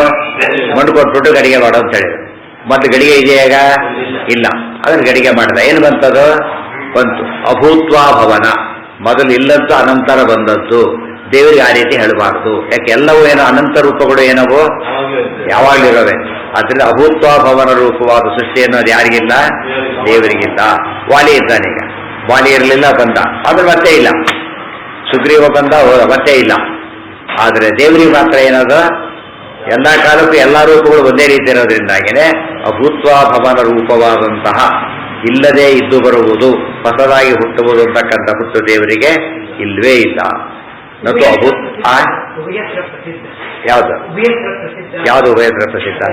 ಮಣ್ಣು ಕೊಟ್ಬಿಟ್ಟು ಗಡಿಗೆ ಮಾಡೋ ಅಂತ ಹೇಳಿದ್ರು. ಮೊದಲು ಗಡಿಗೆ ಇದೆಯಾಗ ಇಲ್ಲ, ಅದನ್ನು ಗಡಿಗೆ ಮಾಡಿದ. ಏನು ಬಂತದು? ಬಂತು ಅಭೂತ್ವ ಭವನ. ಮೊದಲು ಇಲ್ಲದ್ದು ಅನಂತರ ಬಂದದ್ದು. ದೇವರಿಗೆ ಆ ರೀತಿ ಹೇಳಬಾರ್ದು. ಯಾಕೆ? ಎಲ್ಲವೂ ಏನೋ ಅನಂತ ರೂಪಗಳು ಏನವು ಯಾವಾಗಲಿರೋವೆ. ಆದ್ರಿಂದ ಅಭೂತ್ವ ಭವನ ರೂಪವಾದ ಸೃಷ್ಟಿ ಅನ್ನೋದು ಯಾರಿಗಿಲ್ಲ? ದೇವರಿಗಿಲ್ಲ. ವಾಲಿ ಇದ್ದಾನೀಗ, ವಾಲಿ ಇರಲಿಲ್ಲ, ಬಂದ, ಆದ್ರೆ ಮತ್ತೆ ಇಲ್ಲ. ಸುಗ್ರೀವ ಬಂದ, ಹೋದ, ಮತ್ತೆ ಇಲ್ಲ. ಆದರೆ ದೇವರಿಗೆ ಮಾತ್ರ ಏನದು? ಎಲ್ಲ ಕಾಲಕ್ಕೂ ಎಲ್ಲ ರೂಪಗಳು ಒಂದೇ ರೀತಿ ಇರೋದ್ರಿಂದಾಗಿನೇ ಅಭೂತ್ವ ಭವನ ರೂಪವಾದಂತಹ ಇಲ್ಲದೆ ಇದ್ದು ಬರುವುದು, ಹೊಸದಾಗಿ ಹುಟ್ಟುವುದು ಅಂತಕ್ಕಂಥ ಹುಟ್ಟು ದೇವರಿಗೆ ಇಲ್ವೇ ಇಲ್ಲ. ಮತ್ತು ಅಭೂತ್ ಯಾವುದು ಯಾವುದು ಉಭಯತ್ರ ಪ್ರಸಿದ್ಧ?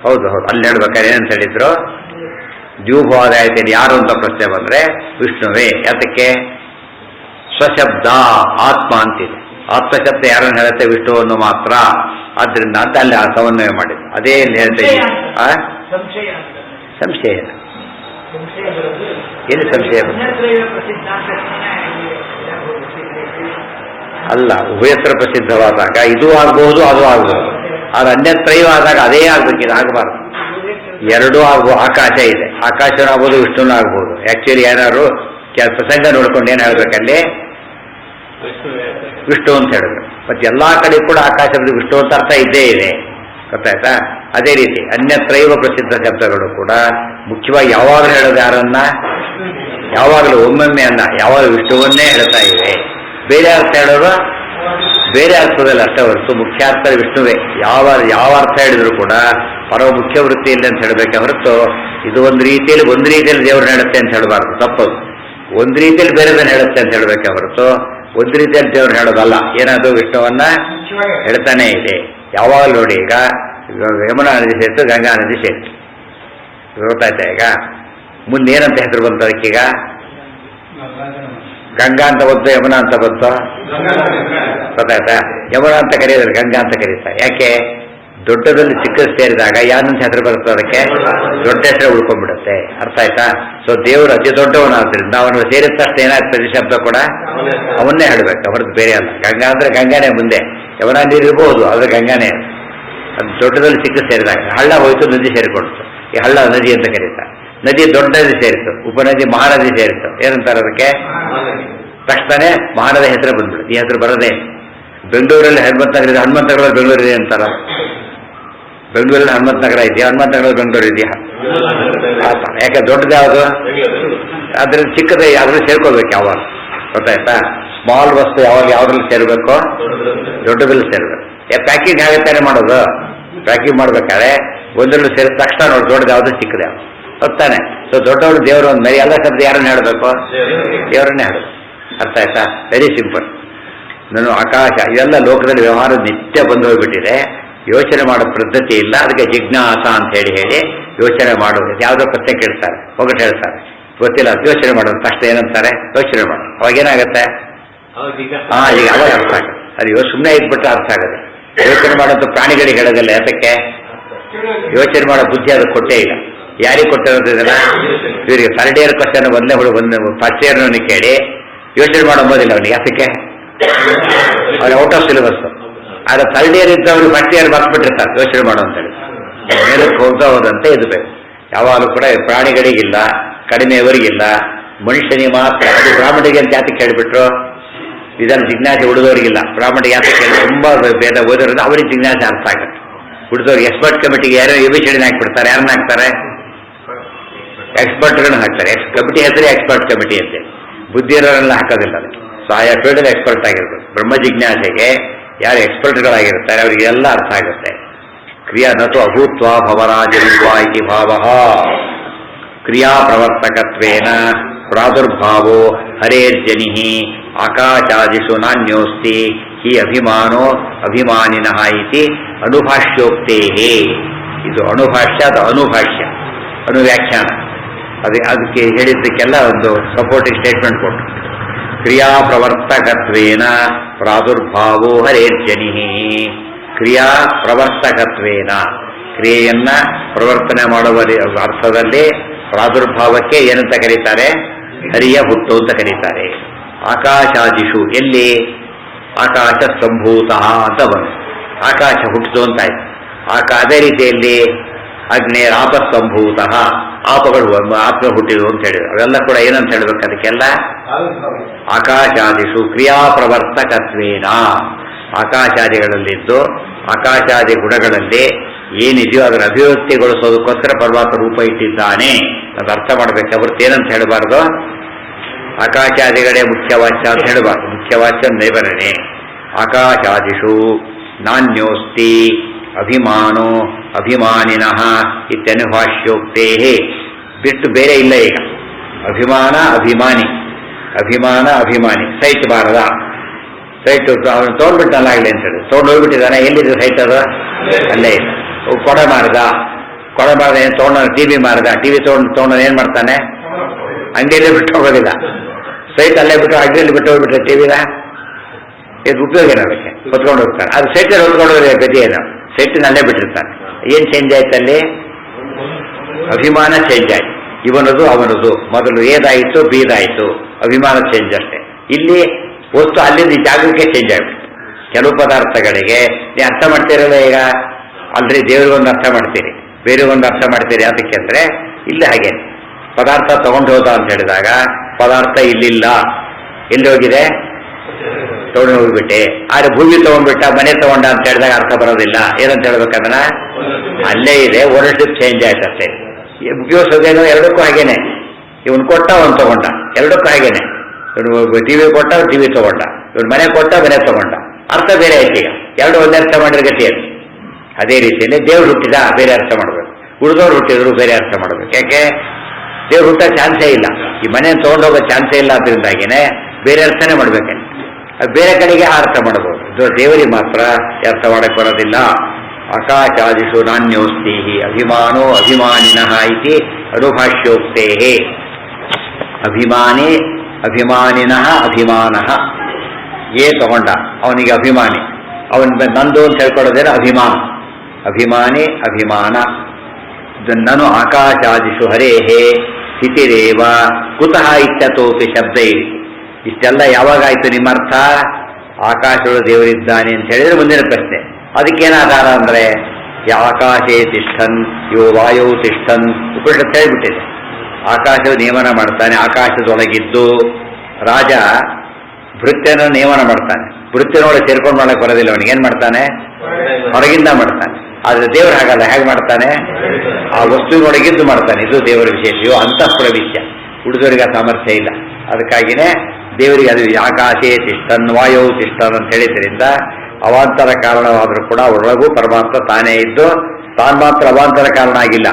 ಹೌದು ಹೌದು, ಅಲ್ಲಿ ಹೇಳ್ಬೇಕಾದ್ರೆ ಏನಂತ ಹೇಳಿದ್ರು, ದ್ಯೂಭವಾದಾಯತೇನೆ ಯಾರು ಅಂತ ಪ್ರಶ್ನೆ ಬಂದ್ರೆ ವಿಷ್ಣುವೇ. ಯಾತಕ್ಕೆ? ಸ್ವಶಬ್ದ ಆತ್ಮ ಅಂತಿದೆ. ಆತ್ಮಶಬ್ದ ಯಾರನ್ನು ಹೇಳುತ್ತೆ? ವಿಷ್ಣುವನ್ನು ಮಾತ್ರ. ಆದ್ರಿಂದ ಅಂತ ಅಲ್ಲಿ ಆ ಸಮನ್ವಯ ಮಾಡಿದ್ರು. ಅದೇ ಹೇಳ್ತೇನೆ. ಸಂಶಯ ಎಲ್ಲಿ ಸಂಶಯ? ಅಲ್ಲ, ಉಭಯತ್ರ ಪ್ರಸಿದ್ಧವಾದಾಗ ಇದು ಆಗ್ಬಹುದು ಅದು ಆಗ್ಬಹುದು. ಆದ್ರೆ ಅನ್ಯತ್ರಯೂ ಆದಾಗ ಅದೇ ಆಗ್ಬೇಕು, ಇದು ಆಗಬಾರ್ದು. ಎರಡೂ ಆಗ್ಬೋದು. ಆಕಾಶ ಇದೆ, ಆಕಾಶನೂ ಆಗ್ಬೋದು ವಿಷ್ಣುನೂ ಆಗ್ಬೋದು. ಆಕ್ಚುಲಿ ಏನಾದ್ರು ಪ್ರಸಂಗ ನೋಡ್ಕೊಂಡು ಏನು ಹೇಳ್ಬೇಕಲ್ಲಿ? ವಿಷ್ಣು ಅಂತ ಹೇಳಿದ್ರು. ಮತ್ತೆ ಎಲ್ಲಾ ಕಡೆ ಕೂಡ ಆಕಾಶದಲ್ಲಿ ವಿಷ್ಣು ಅಂತ ಅರ್ಥ ಇದ್ದೇ ಇದೆ, ಗೊತ್ತಾಯ್ತಾ? ಅದೇ ರೀತಿ ಅನ್ಯತ್ರೈವ ಪ್ರಸಿದ್ಧ ಶಬ್ದಗಳು ಕೂಡ ಮುಖ್ಯವಾಗಿ ಯಾವಾಗಲೂ ಹೇಳೋದು ಯಾರನ್ನ? ಯಾವಾಗಲೂ ಒಮ್ಮೊಮ್ಮೆ ಅನ್ನ, ಯಾವಾಗ ವಿಷ್ಣುವನ್ನೇ ಹೇಳ್ತಾ ಇವೆ. ಬೇರೆ ಅರ್ಥ ಹೇಳೋರು ಬೇರೆ ಅರ್ಥದಲ್ಲಿ ಅಷ್ಟೇ ಹೊರತು ಮುಖ್ಯ ಅರ್ಥ ವಿಷ್ಣುವೇ. ಯಾವ ಅರ್ಥ ಹೇಳಿದ್ರು ಕೂಡ ಪರಮ ಮುಖ್ಯ ವೃತ್ತಿ ಇಲ್ಲ ಅಂತ ಹೇಳಬೇಕೆ ಹೊರತು ಇದು ಒಂದು ರೀತಿಯಲ್ಲಿ ದೇವ್ರನ್ನ ಹೇಳುತ್ತೆ ಅಂತ ಹೇಳಬಾರ್ದು, ತಪ್ಪದು. ಒಂದು ರೀತಿಯಲ್ಲಿ ಬೇರೆದನ್ನ ಹೇಳುತ್ತೆ ಅಂತ ಹೇಳಬೇಕೆ ಹೊರತು ಒಂದು ರೀತಿಯಲ್ಲಿ ದೇವ್ರನ್ನ ಹೇಳೋದಲ್ಲ. ಏನಾದ್ರು ವಿಷ್ಣುವನ್ನ ಹೇಳ್ತಾನೆ ಇದೆ ಯಾವಾಗಲೂ. ನೋಡಿ, ಈಗ ಯಮುನಾ ನದಿ ಸೇರಿತು, ಗಂಗಾ ನದಿ ಸೇರಿತು, ಗೊತ್ತಾಯ್ತಾ? ಈಗ ಮುಂದೆ ಏನಂತ ಹೆಸರು ಬಂತು ಅದಕ್ಕೀಗ? ಗಂಗಾ ಅಂತ ಬಂತು, ಯಮುನಾ ಅಂತ ಬಂತು, ಗೊತ್ತಾಯ್ತಾ? ಯಮುನಾ ಅಂತ ಕರೆಯೋದ್ರೆ ಗಂಗಾ ಅಂತ ಕರೀತಾರೆ. ಯಾಕೆ? ದೊಡ್ಡದಲ್ಲಿ ಚಿಕ್ಕದು ಸೇರಿದಾಗ ಯಾರಂತ ಹೆಸರು ಬರುತ್ತೆ, ಅದಕ್ಕೆ ದೊಡ್ಡ ಹೆಸರು ಉಳ್ಕೊಂಡ್ಬಿಡುತ್ತೆ. ಅರ್ಥ ಆಯ್ತಾ? ಸೊ ದೇವರು ಅತಿ ದೊಡ್ಡವನಾದ್ರಿಂದ ಅವನು ಸೇರಿದ ತಕ್ಷಣ ಏನಾಗ್ತದೆ? ಶಬ್ದ ಕೂಡ ಅವನ್ನೇ ಹೇಳಬೇಕು, ಹೊರತು ಬೇರೆ ಅಲ್ಲ. ಗಂಗಾ ಅಂದ್ರೆ ಗಂಗಾನೇ ಮುಂದೆ, ಯಮುನಾ ನೀರು ಇರ್ಬೋದು, ಆದ್ರೆ ಗಂಗಾನೇ. ಅದು ದೊಡ್ಡದಲ್ಲಿ ಚಿಕ್ಕ ಸೇರಿದಾಗ ಹಳ್ಳ ಹೋಯ್ತು, ನದಿ ಸೇರಿಕೊಡ್ತು. ಈ ಹಳ್ಳ ನದಿ ಅಂತ ಕರೀತಾರೆ. ನದಿ ದೊಡ್ಡ ನದಿ ಸೇರಿತು, ಉಪನದಿ ಮಹಾನದಿ ಸೇರಿತು. ಏನಂತಾರೆ ಅದಕ್ಕೆ? ತಕ್ಷಣ ಮಹಾನದಿ ಹೆಸರು ಬಂದ್ಬಿಡು. ಈ ಹೆಸರು ಬರದೆ. ಬೆಂಗಳೂರಲ್ಲಿ ಹನುಮಂತನಗರ ಇದೆ, ಹನುಮಂತನಗರ ಬೆಂಗಳೂರು ಇದೆ ಅಂತಾರ. ಬೆಂಗಳೂರಲ್ಲಿ ಹನುಮಂತನಗರ ಇದೆಯಾ? ಹನುಮಂತನಗರ ಬೆಂಗಳೂರು ಇದೆಯಾ? ಯಾಕೆ? ದೊಡ್ಡದು ಯಾವುದು? ಅದ್ರಲ್ಲಿ ಚಿಕ್ಕದ ಯಾವ್ದ್ರಲ್ಲಿ ಸೇರ್ಕೋಬೇಕು ಯಾವಾಗ, ಗೊತ್ತಾಯ್ತಾ? ಸ್ಮಾಲ್ ವಸ್ತು ಯಾವಾಗ ಯಾವ್ದ್ರಲ್ಲಿ ಸೇರ್ಬೇಕು? ದೊಡ್ಡದ್ರಲ್ಲಿ ಸೇರ್ಬೇಕು. ಪ್ಯಾಕಿಂಗ್ ಆಗತ್ತಾನೆ ಮಾಡೋದು. ಪ್ಯಾಕಿಂಗ್ ಮಾಡ್ಬೇಕಾದ್ರೆ ಒಂದರಲ್ಲಿ ಸೇರಿದ ತಕ್ಷಣ ನೋಡಿ ದೊಡ್ಡದು ಯಾವುದು, ಚಿಕ್ಕದ ಯಾವುದು, ಗೊತ್ತಾನೆ? ಸೊ ದೊಡ್ಡವರು ದೇವರು ಒಂದು ಮೇಲೆ ಎಲ್ಲ ಶಬ್ದ ಯಾರನ್ನ ಹೇಳಬೇಕು? ದೇವರನ್ನೇ ಹೇಳಬೇಕು. ಅರ್ಥ ಆಯ್ತಾ? Very simple. ನಾನು ಆಕಾಶ ಇವೆಲ್ಲ ಲೋಕದಲ್ಲಿ ವ್ಯವಹಾರ ನಿತ್ಯ ಬಂದು ಹೋಗ್ಬಿಟ್ಟಿದೆ. ಯೋಚನೆ ಮಾಡೋ ಪದ್ಧತಿ ಇಲ್ಲ. ಅದಕ್ಕೆ ಜಿಜ್ಞಾಸ ಅಂತ ಹೇಳಿ ಯೋಚನೆ ಮಾಡೋದು. ಯಾವುದೋ ಪ್ರಶ್ನೆ ಕೇಳ್ತಾರೆ, ಒಗಟ್ಟು ಹೇಳ್ತಾರೆ, ಗೊತ್ತಿಲ್ಲ, ಯೋಚನೆ ಮಾಡೋದು. ತಕ್ಷಣ ಏನಂತಾರೆ? ಯೋಚನೆ ಮಾಡೋದು. ಅವಾಗೇನಾಗತ್ತೆ? ಈಗ ಅವಾಗ ಅರ್ಥ ಆಗುತ್ತೆ. ಅದು ಸುಮ್ಮನೆ ಇದ್ಬಿಟ್ರೆ ಅರ್ಥ ಆಗುತ್ತೆ. ಯೋಚನೆ ಮಾಡೋದು ಪ್ರಾಣಿಗಳಿಗೆ ಹೇಳೋದಿಲ್ಲ. ಯಾತಕ್ಕೆ? ಯೋಚನೆ ಮಾಡೋ ಬುದ್ಧಿ ಅದು ಕೊಟ್ಟೇ ಇಲ್ಲ. ಯಾರಿಗೆ ಕೊಟ್ಟಿರೋದಿಲ್ಲ? ಇವರಿಗೆ ಥರ್ಡ್ ಇಯರ್ ಕ್ವಶನ್ ಫಸ್ಟ್ ಇಯರ್ನವನಿಗೆ ಕೇಳಿ ಯೋಚನೆ ಮಾಡೋದಿಲ್ಲ ಅವನಿಗೆ. ಯಾತಕ್ಕೆ? ಅವ್ರಿಗೆ ಔಟ್ ಆಫ್ ಸಿಲೆಬಸ್. ಆದ್ರೆ ಥರ್ಡ್ ಇಯರ್ ಇದ್ದವ್ರಿಗೆ ಫಸ್ಟ್ ಇಯರ್ ಬರ್ಸ್ಬಿಟ್ಟಿರ್ತಾರೆ ಯೋಚನೆ ಮಾಡೋ ಅಂತೇಳಿ. ಮೇಲಕ್ಕೆ ಹೋದಂತೆ ಇದು ಬೇಕು. ಯಾವಾಗಲೂ ಕೂಡ ಪ್ರಾಣಿಗಳಿಗಿಲ್ಲ, ಕಡಿಮೆಯವರಿಗಿಲ್ಲ, ಮನುಷ್ಯನಿಗೆ ಮಾತ್ರ. ಅದು ಬ್ರಾಹ್ಮಣಿಗೆ ಅಂತ ಯಾತಕ್ಕೆ ಕೇಳಿಬಿಟ್ರು? ಇದನ್ನು ಜಿಜ್ಞಾಸೆ ಉಳಿದವರಿಗಿಲ್ಲ. ಬ್ರಾಹ್ಮಣಿಗೆ ಯಾತಕ್ಕೆ ಕೇಳಿ? ತುಂಬಾ ಭೇದ ಓದೋದ್ರಿಂದ ಅವ್ರಿಗೆ ಜಿಜ್ಞಾಸೆ ಅರ್ಥ ಆಗುತ್ತೆ. ಉಳಿದವ್ರಿಗೆ ಎಕ್ಸ್ಪರ್ಟ್ ಕಮಿಟಿಗೆ ಯಾರೋ ಎಬಿಸಿಡಿನ ಹಾಕ್ಬಿಡ್ತಾರೆ. ಯಾರನ್ನ ಹಾಕ್ತಾರೆ? ಎಕ್ಸ್ಪರ್ಟ್ಗಳನ್ನ ಹಾಕ್ತಾರೆ. ಕಮಿಟಿ ಹೆಸರೇ ಎಕ್ಸ್ಪರ್ಟ್ ಕಮಿಟಿ ಅಂತೆ. ಬುದ್ಧಿ ಇರೋರೆಲ್ಲ ಹಾಕೋದಿಲ್ಲ. ಅದಕ್ಕೆ ಸೊ ಆಯಾ ಫೀಲ್ಡಲ್ಲಿ ಎಕ್ಸ್ಪರ್ಟ್ ಆಗಿರ್ಬೇಕು. ಬ್ರಹ್ಮ ಜಿಜ್ಞಾಸೆಗೆ ಯಾರು ಎಕ್ಸ್ಪರ್ಟ್ಗಳಾಗಿರ್ತಾರೆ ಅವರಿಗೆಲ್ಲ ಅರ್ಥ ಆಗುತ್ತೆ. ಕ್ರಿಯಾ ನತು ಅಭೂತ್ವ ಭವರಾಜರಿತ್ವಾ ಇತಿ ಭಾವಃ. ಕ್ರಿಯಾ ಪ್ರವರ್ತಕತ್ವೇನ ಪ್ರಾದುರ್ಭಾವೋ ಹರೇರ್ಜನಿಃ ಆಕಾಶಾದಿಷು ನಾನ್ಯೋಸ್ತಿ ಹಿ ಅಭಿಮಾನೋ ಅಭಿಮಾನಿನಃ ಇತಿ ಅನುಭಾಷ್ಯೋಕ್ತೇಹೇ. ಇದು ಅಣುಭಾಷ್ಯ, ಅದು ಅನುಭಾಷ್ಯ, ಅನುವ್ಯಾಖ್ಯಾನ. ಅದಕ್ಕೆ ಹೇಳಿದ್ದಕ್ಕೆಲ್ಲ ಒಂದು ಸಪೋರ್ಟಿಂಗ್ ಸ್ಟೇಟ್ಮೆಂಟ್ ಕೊಟ್ಟು. ಕ್ರಿಯಾ ಪ್ರವರ್ತಕತ್ವೇನ ಪ್ರಾದುರ್ಭಾವೋ ಹರೇರ್ಜನಿಃ. ಕ್ರಿಯಾ ಪ್ರವರ್ತಕತ್ವೇನ, ಕ್ರಿಯೆಯನ್ನ ಪ್ರವರ್ತನೆ ಮಾಡುವ ಅರ್ಥದಲ್ಲಿ ಪ್ರಾದುರ್ಭಾವಕ್ಕೆ ಏನಂತ ಕರೀತಾರೆ? ಹರಿಯ ಹುಟ್ಟು ಅಂತ ಕರೀತಾರೆ. ಆಕಾಶಾದಿಷು, ಎಲ್ಲಿ? ಆಕಾಶ ಸಂಭೂತ ಅಂತ ಬಂತು. ಆಕಾಶ ಹುಟ್ಟಿತು ಅಂತಾಯ್ತು. ಅದೇ ರೀತಿಯಲ್ಲಿ ಅಗ್ನೇರಾಪ ಸಂಭೂತ, ಆಪಗಳು ಆತ್ಮ ಹುಟ್ಟಿದು ಅಂತ ಹೇಳಿದ್ರು. ಅವೆಲ್ಲ ಕೂಡ ಏನಂತ ಹೇಳ್ಬೇಕು? ಅದಕ್ಕೆಲ್ಲ ಆಕಾಶಾದಿಷು ಕ್ರಿಯಾ ಪ್ರವರ್ತಕತ್ವೇನ, ಆಕಾಶಾದಿಗಳಲ್ಲಿದ್ದು ಆಕಾಶಾದಿ ಗುಣಗಳಲ್ಲಿ ಏನಿದೆಯೋ ಅದರ ಅಭಿವ್ಯಕ್ತಿಗೊಳಿಸೋದಕ್ಕೋಸ್ಕರ ಪರಮಾತ್ಮ ರೂಪ ಇಟ್ಟಿದ್ದಾನೆ ಅಂತ ಅರ್ಥ ಮಾಡಬೇಕು. ಅವ್ರದ್ದು ಏನಂತ ಹೇಳಬಾರ್ದು? ಆಕಾಶಾದಿಗಳೇ ಮುಖ್ಯವಾಚ್ಯ ಅಂತ ಹೇಳಬಾರ್ದು. ಮುಖ್ಯವಾಚ್ಯ ನೈಬರನೆ. ಆಕಾಶಾದಿಷು ನಾನ್ಯೋಸ್ತಿ ಅಭಿಮಾನೋ ಅಭಿಮಾನಿನಃ ಇತ್ಯನುಭಾಷ್ಯೋಕ್ತೇ ಬಿಟ್ಟು ಬೇರೆ ಇಲ್ಲ ಈಗ. ಅಭಿಮಾನ ಅಭಿಮಾನಿ, ಅಭಿಮಾನ ಅಭಿಮಾನಿ. ಸೈಟ್ ಬಾರದ ಸೈಟ್ ಅವನು ತೊಗೊಂಡ್ಬಿಟ್ಟಲ್ಲಾಗಲಿ ಅಂತೇಳಿ ತೊಗೊಂಡು ಹೋಗ್ಬಿಟ್ಟಿದ್ದಾನೆ. ಎಲ್ಲಿದೆ ಸೈಟ್ ಅದು? ಅಲ್ಲೇ ಇದೆ. ಕೊಡೆ ಮಾರ್ದ ಏನು ತೊಗೊಂಡ ಟಿವಿ ಮಾರ್ದ, ಟಿವಿ ತೊಗೊಂಡು ಏನು ಮಾಡ್ತಾನೆ? ಅಂಗಡಿಯಲ್ಲೇ ಬಿಟ್ಟು ಹೋಗೋದಿಲ್ಲ. ಸೈಟ್ ಅಲ್ಲೇ ಬಿಟ್ಟು ಅಂಗಡಿಯಲ್ಲಿ ಬಿಟ್ಟು ಹೋಗ್ಬಿಟ್ರೆ ಟಿವಿನ ಇದು ಉಪಯೋಗ ಏನು? ಅದಕ್ಕೆ ಹೊತ್ಕೊಂಡು ಹೋಗ್ತಾರೆ. ಅದು ಸೈಟಲ್ಲಿ ಹೊತ್ಕೊಂಡು ಹೋದ್ರೆ ಗತಿ ಏನು? ಸೈಟಿನಲ್ಲೇ ಬಿಟ್ಟಿರ್ತಾನೆ. ಏನು ಚೇಂಜ್ ಆಯ್ತು ಅಲ್ಲಿ? ಅಭಿಮಾನ ಚೇಂಜ್ ಆಯ್ತು. ಇವನದು ಅವನದು, ಮೊದಲು ಏದಾಯಿತು ಬೀದಾಯಿತು, ಅಭಿಮಾನ ಚೇಂಜ್ ಅಷ್ಟೇ. ಇಲ್ಲಿ ವಸ್ತು ಅಲ್ಲಿಂದ ಜಾಗಕ್ಕೆ ಚೇಂಜ್ ಆಗ್ಬಿಟ್ಟು ಕೆಲವು ಪದಾರ್ಥಗಳಿಗೆ ನೀವು ಅರ್ಥ ಮಾಡ್ತೀರಲ್ಲ ಈಗ. ಅಲ್ರಿ ದೇವರಿಗೊಂದು ಅರ್ಥ ಮಾಡ್ತೀರಿ, ಬೇರೆಗೊಂದು ಅರ್ಥ ಮಾಡ್ತೀರಿ. ಅದಕ್ಕೆ ಅಂದರೆ ಇಲ್ಲಿ ಹಾಗೆ ಪದಾರ್ಥ ತಗೊಂಡು ಹೋದ ಅಂತ ಹೇಳಿದಾಗ ಪದಾರ್ಥ ಇಲ್ಲಿಲ್ಲ, ಎಲ್ಲಿ ಹೋಗಿದೆ? ತಗೊಂಡು ಹೋಗ್ಬಿಟ್ಟೆ. ಆದ್ರೆ ಭೂಮಿ ತಗೊಂಡ್ಬಿಟ್ಟ, ಮನೆ ತಗೊಂಡ ಅಂತ ಹೇಳಿದಾಗ ಅರ್ಥ ಬರೋದಿಲ್ಲ. ಏನಂತ ಹೇಳ್ಬೇಕಂದ್ರ ಅಲ್ಲೇ ಇದೆ, ಓನರ್ಶಿಪ್ ಚೇಂಜ್ ಆಯ್ತು ಅಷ್ಟೇ. ಉಪಯೋಗಿಸೋದೇನೋ ಎರಡಕ್ಕೂ ಹಾಗೇನೆ. ಇವನು ಕೊಟ್ಟ ಅವನು ತಗೊಂಡ, ಎರಡಕ್ಕೂ ಹಾಗೇನೆ. ಇವನು ಟಿವಿ ಕೊಟ್ಟ, ಟಿವಿ ತಗೊಂಡ. ಇವನು ಮನೆ ಕೊಟ್ಟ, ಮನೆ ತಗೊಂಡ. ಅರ್ಥ ಬೇರೆ ಆಯ್ತು. ಈಗ ಎರಡು ಒಂದೇ ಅರ್ಥ ಮಾಡಿದ್ರೆ ಗತಿ ಏನು? ಅದೇ ರೀತಿಯಲ್ಲಿ ದೇವ್ರು ಹುಟ್ಟಿದ ಬೇರೆ ಅರ್ಥ ಮಾಡಬೇಕು, ಉಳಿದವ್ರು ಹುಟ್ಟಿದ್ರು ಬೇರೆ ಅರ್ಥ ಮಾಡಬೇಕು. ಯಾಕೆ? ದೇವ್ರು ಹುಟ್ಟ ಚಾನ್ಸೇ ಇಲ್ಲ, ಈ ಮನೆ ತೊಗೊಂಡೋಗೋ ಚಾನ್ಸೇ ಇಲ್ಲ. ಅದರಿಂದಾಗಿನೇ ಬೇರೆ ಅರ್ಥನೇ ಮಾಡ್ಬೇಕೆ. ಅದು ಬೇರೆ ಕಡೆಗೆ ಅರ್ಥ ಮಾಡಬಹುದು. ದೇವರಿಗೆ ಮಾತ್ರ ಅರ್ಥ ಮಾಡಕ್ಕೆ ಬರೋದಿಲ್ಲ. ಆಕಾಶಾದಿಷು ನಾನ್ಯೋಸ್ತಿ ಅಭಿಮಾನೋ ಅಭಿಮಾನಿನಃ ಇತಿ ಅನುಭಾಷ್ಯೋಕ್ತೇ. ಅಭಿಮಾನಿ ಅಭಿಮಾನಿನಃ ಅಭಿಮಾನಃ. ತಗೊಂಡ ಅವನಿಗೆ ಅಭಿಮಾನಿ, ಅವನ ನಂದು ಅಂತ ಹೇಳ್ಕೊಳ್ಳೋದೇನು? ಅಭಿಮಾನ. ಅಭಿಮಾನಿ ಅಭಿಮಾನ. ನನು ಆಕಾಶಾದಿಷು ಹರೇಹೇ ಸ್ಥಿತಿರೇವ ಕುತಃ ಇತ್ಯತೋಪಿ ಶಬ್ದ ಇರಿ. ಇಷ್ಟೆಲ್ಲ ಯಾವಾಗಾಯ್ತು ನಿಮ್ಮ ಅರ್ಥ? ಆಕಾಶಗಳು ದೇವರಿದ್ದಾನೆ ಅಂತ ಹೇಳಿದ್ರೆ ಮುಂದಿನ ಪ್ರಶ್ನೆ. ಅದಕ್ಕೇನು ಆಧಾರ ಅಂದರೆ ಆಕಾಶೇ ತಿಷ್ಠನ್ ಯೋ ವಾಯು ತಿಷ್ಠನ್ ಉಪನಿಷತ್ತು ಹೇಳಿಬಿಟ್ಟಿದೆ. ಆಕಾಶವು ನಿಯಮನ ಮಾಡ್ತಾನೆ. ಆಕಾಶದೊಳಗಿದ್ದು ರಾಜ ಭೃತ್ಯನ ನಿಯಮನ ಮಾಡ್ತಾನೆ. ಭೃತ್ಯನೊಳಗೆ ಸೇರ್ಕೊಂಡು ಮಾಡಕ್ಕೆ ಬರೋದಿಲ್ಲ ಅವನಿಗೆ. ಏನು ಮಾಡ್ತಾನೆ? ಹೊರಗಿಂದ ಮಾಡ್ತಾನೆ. ಆದರೆ ದೇವರು ಹಾಗಲ್ಲ. ಹೇಗೆ ಮಾಡ್ತಾನೆ? ಆ ವಸ್ತುವಿನೊಳಗಿದ್ದು ಮಾಡ್ತಾನೆ. ಇದು ದೇವರ ವಿಶೇಷ. ಇವು ಅಂತಃಪ್ರವಿಶ್ಯ. ಉಳಿದವರಿಗೆ ಆ ಸಾಮರ್ಥ್ಯ ಇಲ್ಲ. ಅದಕ್ಕಾಗಿಯೇ ದೇವರಿಗೆ ಅದು ಆಕಾಶೇ ತಿಷ್ಠನ್ ವಾಯು ತಿಷ್ಠನ್ ಅಂತ ಹೇಳಿದ್ರಿಂದ ಅವಾಂತರ ಕಾರಣವಾದರೂ ಕೂಡ ಒಳಗೂ ಪರಮಾತ್ಮ ತಾನೇ ಇದ್ದು ತಾನು ಮಾತ್ರ ಅವಾಂತರ ಕಾರಣ ಆಗಿಲ್ಲ,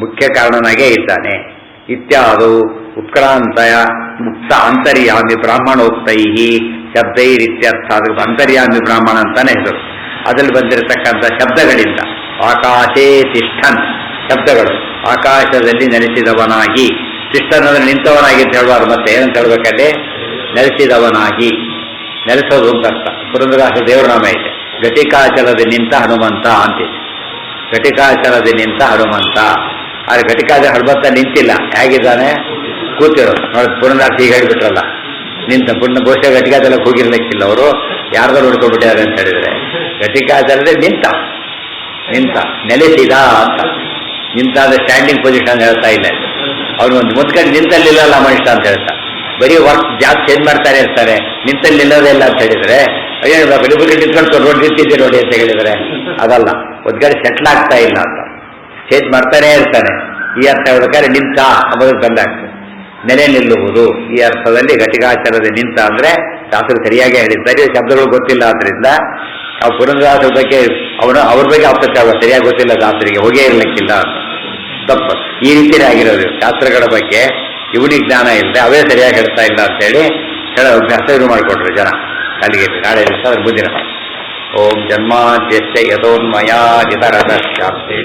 ಮುಖ್ಯ ಕಾರಣನಾಗೇ ಇದ್ದಾನೆ. ಇತ್ಯಾದು ಉತ್ಕ್ರಾಂತಯ ಮುಕ್ತ ಅಂತರ್ಯಾಮಿ ಬ್ರಾಹ್ಮಣೋಕ್ತೈ ಶಬ್ದೈರಿತ್ಯರ್ಥ. ಅದಕ್ಕೆ ಅಂತರ್ಯಾಮಿ ಬ್ರಾಹ್ಮಣ ಅಂತಾನೆ ಹೆಸರು. ಅದರಲ್ಲಿ ಬಂದಿರತಕ್ಕಂಥ ಶಬ್ದಗಳಿಂದ ಆಕಾಶೇ ತಿಷ್ಠನ್ ಶಬ್ದಗಳು ಆಕಾಶದಲ್ಲಿ ನೆಲೆಸಿದವನಾಗಿ. ತಿಷ್ಠನ್ ಅಂದರೆ ನಿಂತವನಾಗಿ ಅಂತ ಹೇಳುವಾರು. ಮತ್ತೆ ಏನಂತ ಹೇಳ್ಬೇಕಲ್ಲಿ? ನೆಲೆಸಿದವನಾಗಿ, ನೆಲೆಸೋದು ಅಂತ ಅರ್ಥ. ಪುರಂದರದಾಸ ದೇವರ ನಾಮ ಇದೆ. ಘಟಿಕಾಚಲದ ನಿಂತ ಹನುಮಂತ ಅಂತಿದೆ. ಘಟಿಕಾಚಲದ ನಿಂತ ಹನುಮಂತ. ಆದರೆ ಘಟಿಕಾಚಲ ಹನುಮಂತ ನಿಂತಿಲ್ಲ, ಹೇಗಿದ್ದಾನೆ? ಕೂತಿರೋದು. ನೋಡಿ ಪುರಂದರದಾಸ ಈಗ ಹೇಳಿಬಿಟ್ರಲ್ಲ, ನಿಂತ ಪುಣ್ಯ ಬಹುಶಃ ಘಟಿಕಾಚಲಕ್ಕೆ ಹೋಗಿರ್ಲಿಕ್ಕಿಲ್ಲ ಅವರು, ಯಾರ್ದಾರು ಹುಡ್ಕೊಂಡ್ಬಿಟ್ಟಿದ್ದಾರೆ ಅಂತ ಹೇಳಿದ್ರೆ. ಘಟಿಕಾಚಲದ ನಿಂತ ನೆಲೆಸಿದ ಅಂತ. ನಿಂತ ಅಂದರೆ ಸ್ಟ್ಯಾಂಡಿಂಗ್ ಪೊಸಿಷನ್ ಹೇಳ್ತಾ ಇಲ್ಲ. ಅವ್ರು ಒಂದು ಮುದ್ಕಂಡು ನಿಂತಲ್ಲಿಲ್ಲ ಮನುಷ್ಯ ಅಂತ ಹೇಳ್ತಾರೆ. ಬರೀ ವರ್ಕ್ ಜಾಬ್ ಚೇಂಜ್ ಮಾಡ್ತಾರೆ ಇರ್ತಾರೆ, ನಿಂತಲ್ಲಿ ನಿಲ್ಲೋದೇ ಇಲ್ಲ ಅಂತ ಹೇಳಿದ್ರೆ ಏನು ಬೆಳಿಗ್ಗೆ ನಿಂತ್ಕೊಂಡು ರೋಡ್ ನಿಂತಿದ್ದೆ ನೋಡಿ ಅಂತ ಹೇಳಿದರೆ ಅದಲ್ಲ. ಒಂದು ಕಡೆ ಸೆಟ್ಲ್ ಆಗ್ತಾ ಇಲ್ಲ ಅಂತ ಚೇಂಜ್ ಮಾಡ್ತಾನೇ ಇರ್ತಾನೆ. ಈ ಅರ್ಥ ಹೇಳ್ಬೇಕಾದ್ರೆ ನಿಂತ ಅನ್ನೋದಕ್ಕೆ ಬಂದಾಗ್ತದೆ. ನೆಲೆ ನಿಲ್ಲುವುದು ಈ ಅರ್ಥದಲ್ಲಿ ಘಟಿಕಾಚಲದ ನಿಂತ ಅಂದರೆ ಶಾಸ್ತ್ರ ಸರಿಯಾಗಿ ಹೇಳಿದ್ದಾರೆ. ಶಬ್ದಗಳು ಗೊತ್ತಿಲ್ಲ ಆದ್ದರಿಂದ ಆ ಪುರಂದರದಾಸರ ಬಗ್ಗೆ ಅವ್ರ ಬಗ್ಗೆ ಅಪ್ಪ ಸರಿಯಾಗಿ ಗೊತ್ತಿಲ್ಲ, ದಾಸರಿಗೆ ಹೋಗೇ ಇರಲಿಕ್ಕಿಲ್ಲ ತಪ್ಪು. ಈ ರೀತಿಯೇ ಆಗಿರೋದು ಶಾಸ್ತ್ರಗಳ ಬಗ್ಗೆ ಇವನಿಗೆ ಜ್ಞಾನ ಇಲ್ಲದೆ ಅವೇ ಸರಿಯಾಗಿ ಹೇಳ್ತಾ ಇಲ್ಲ ಅಂತೇಳಿ ಹೇಳೋ ಅಭ್ಯಾಸ ಇದು ಮಾಡಿಕೊಟ್ರು ಜನ. ಅಲ್ಲಿಗೆ ನಾಳೆ ದಿವಸ ಅದ್ರ ಮುಂದಿನ. ಓಂ ಜನ್ಮಾದ್ಯಸ್ಯ ಯತೋನ್ಮಯಾದಿತರತಶ್ಚಾಪ್ತಿ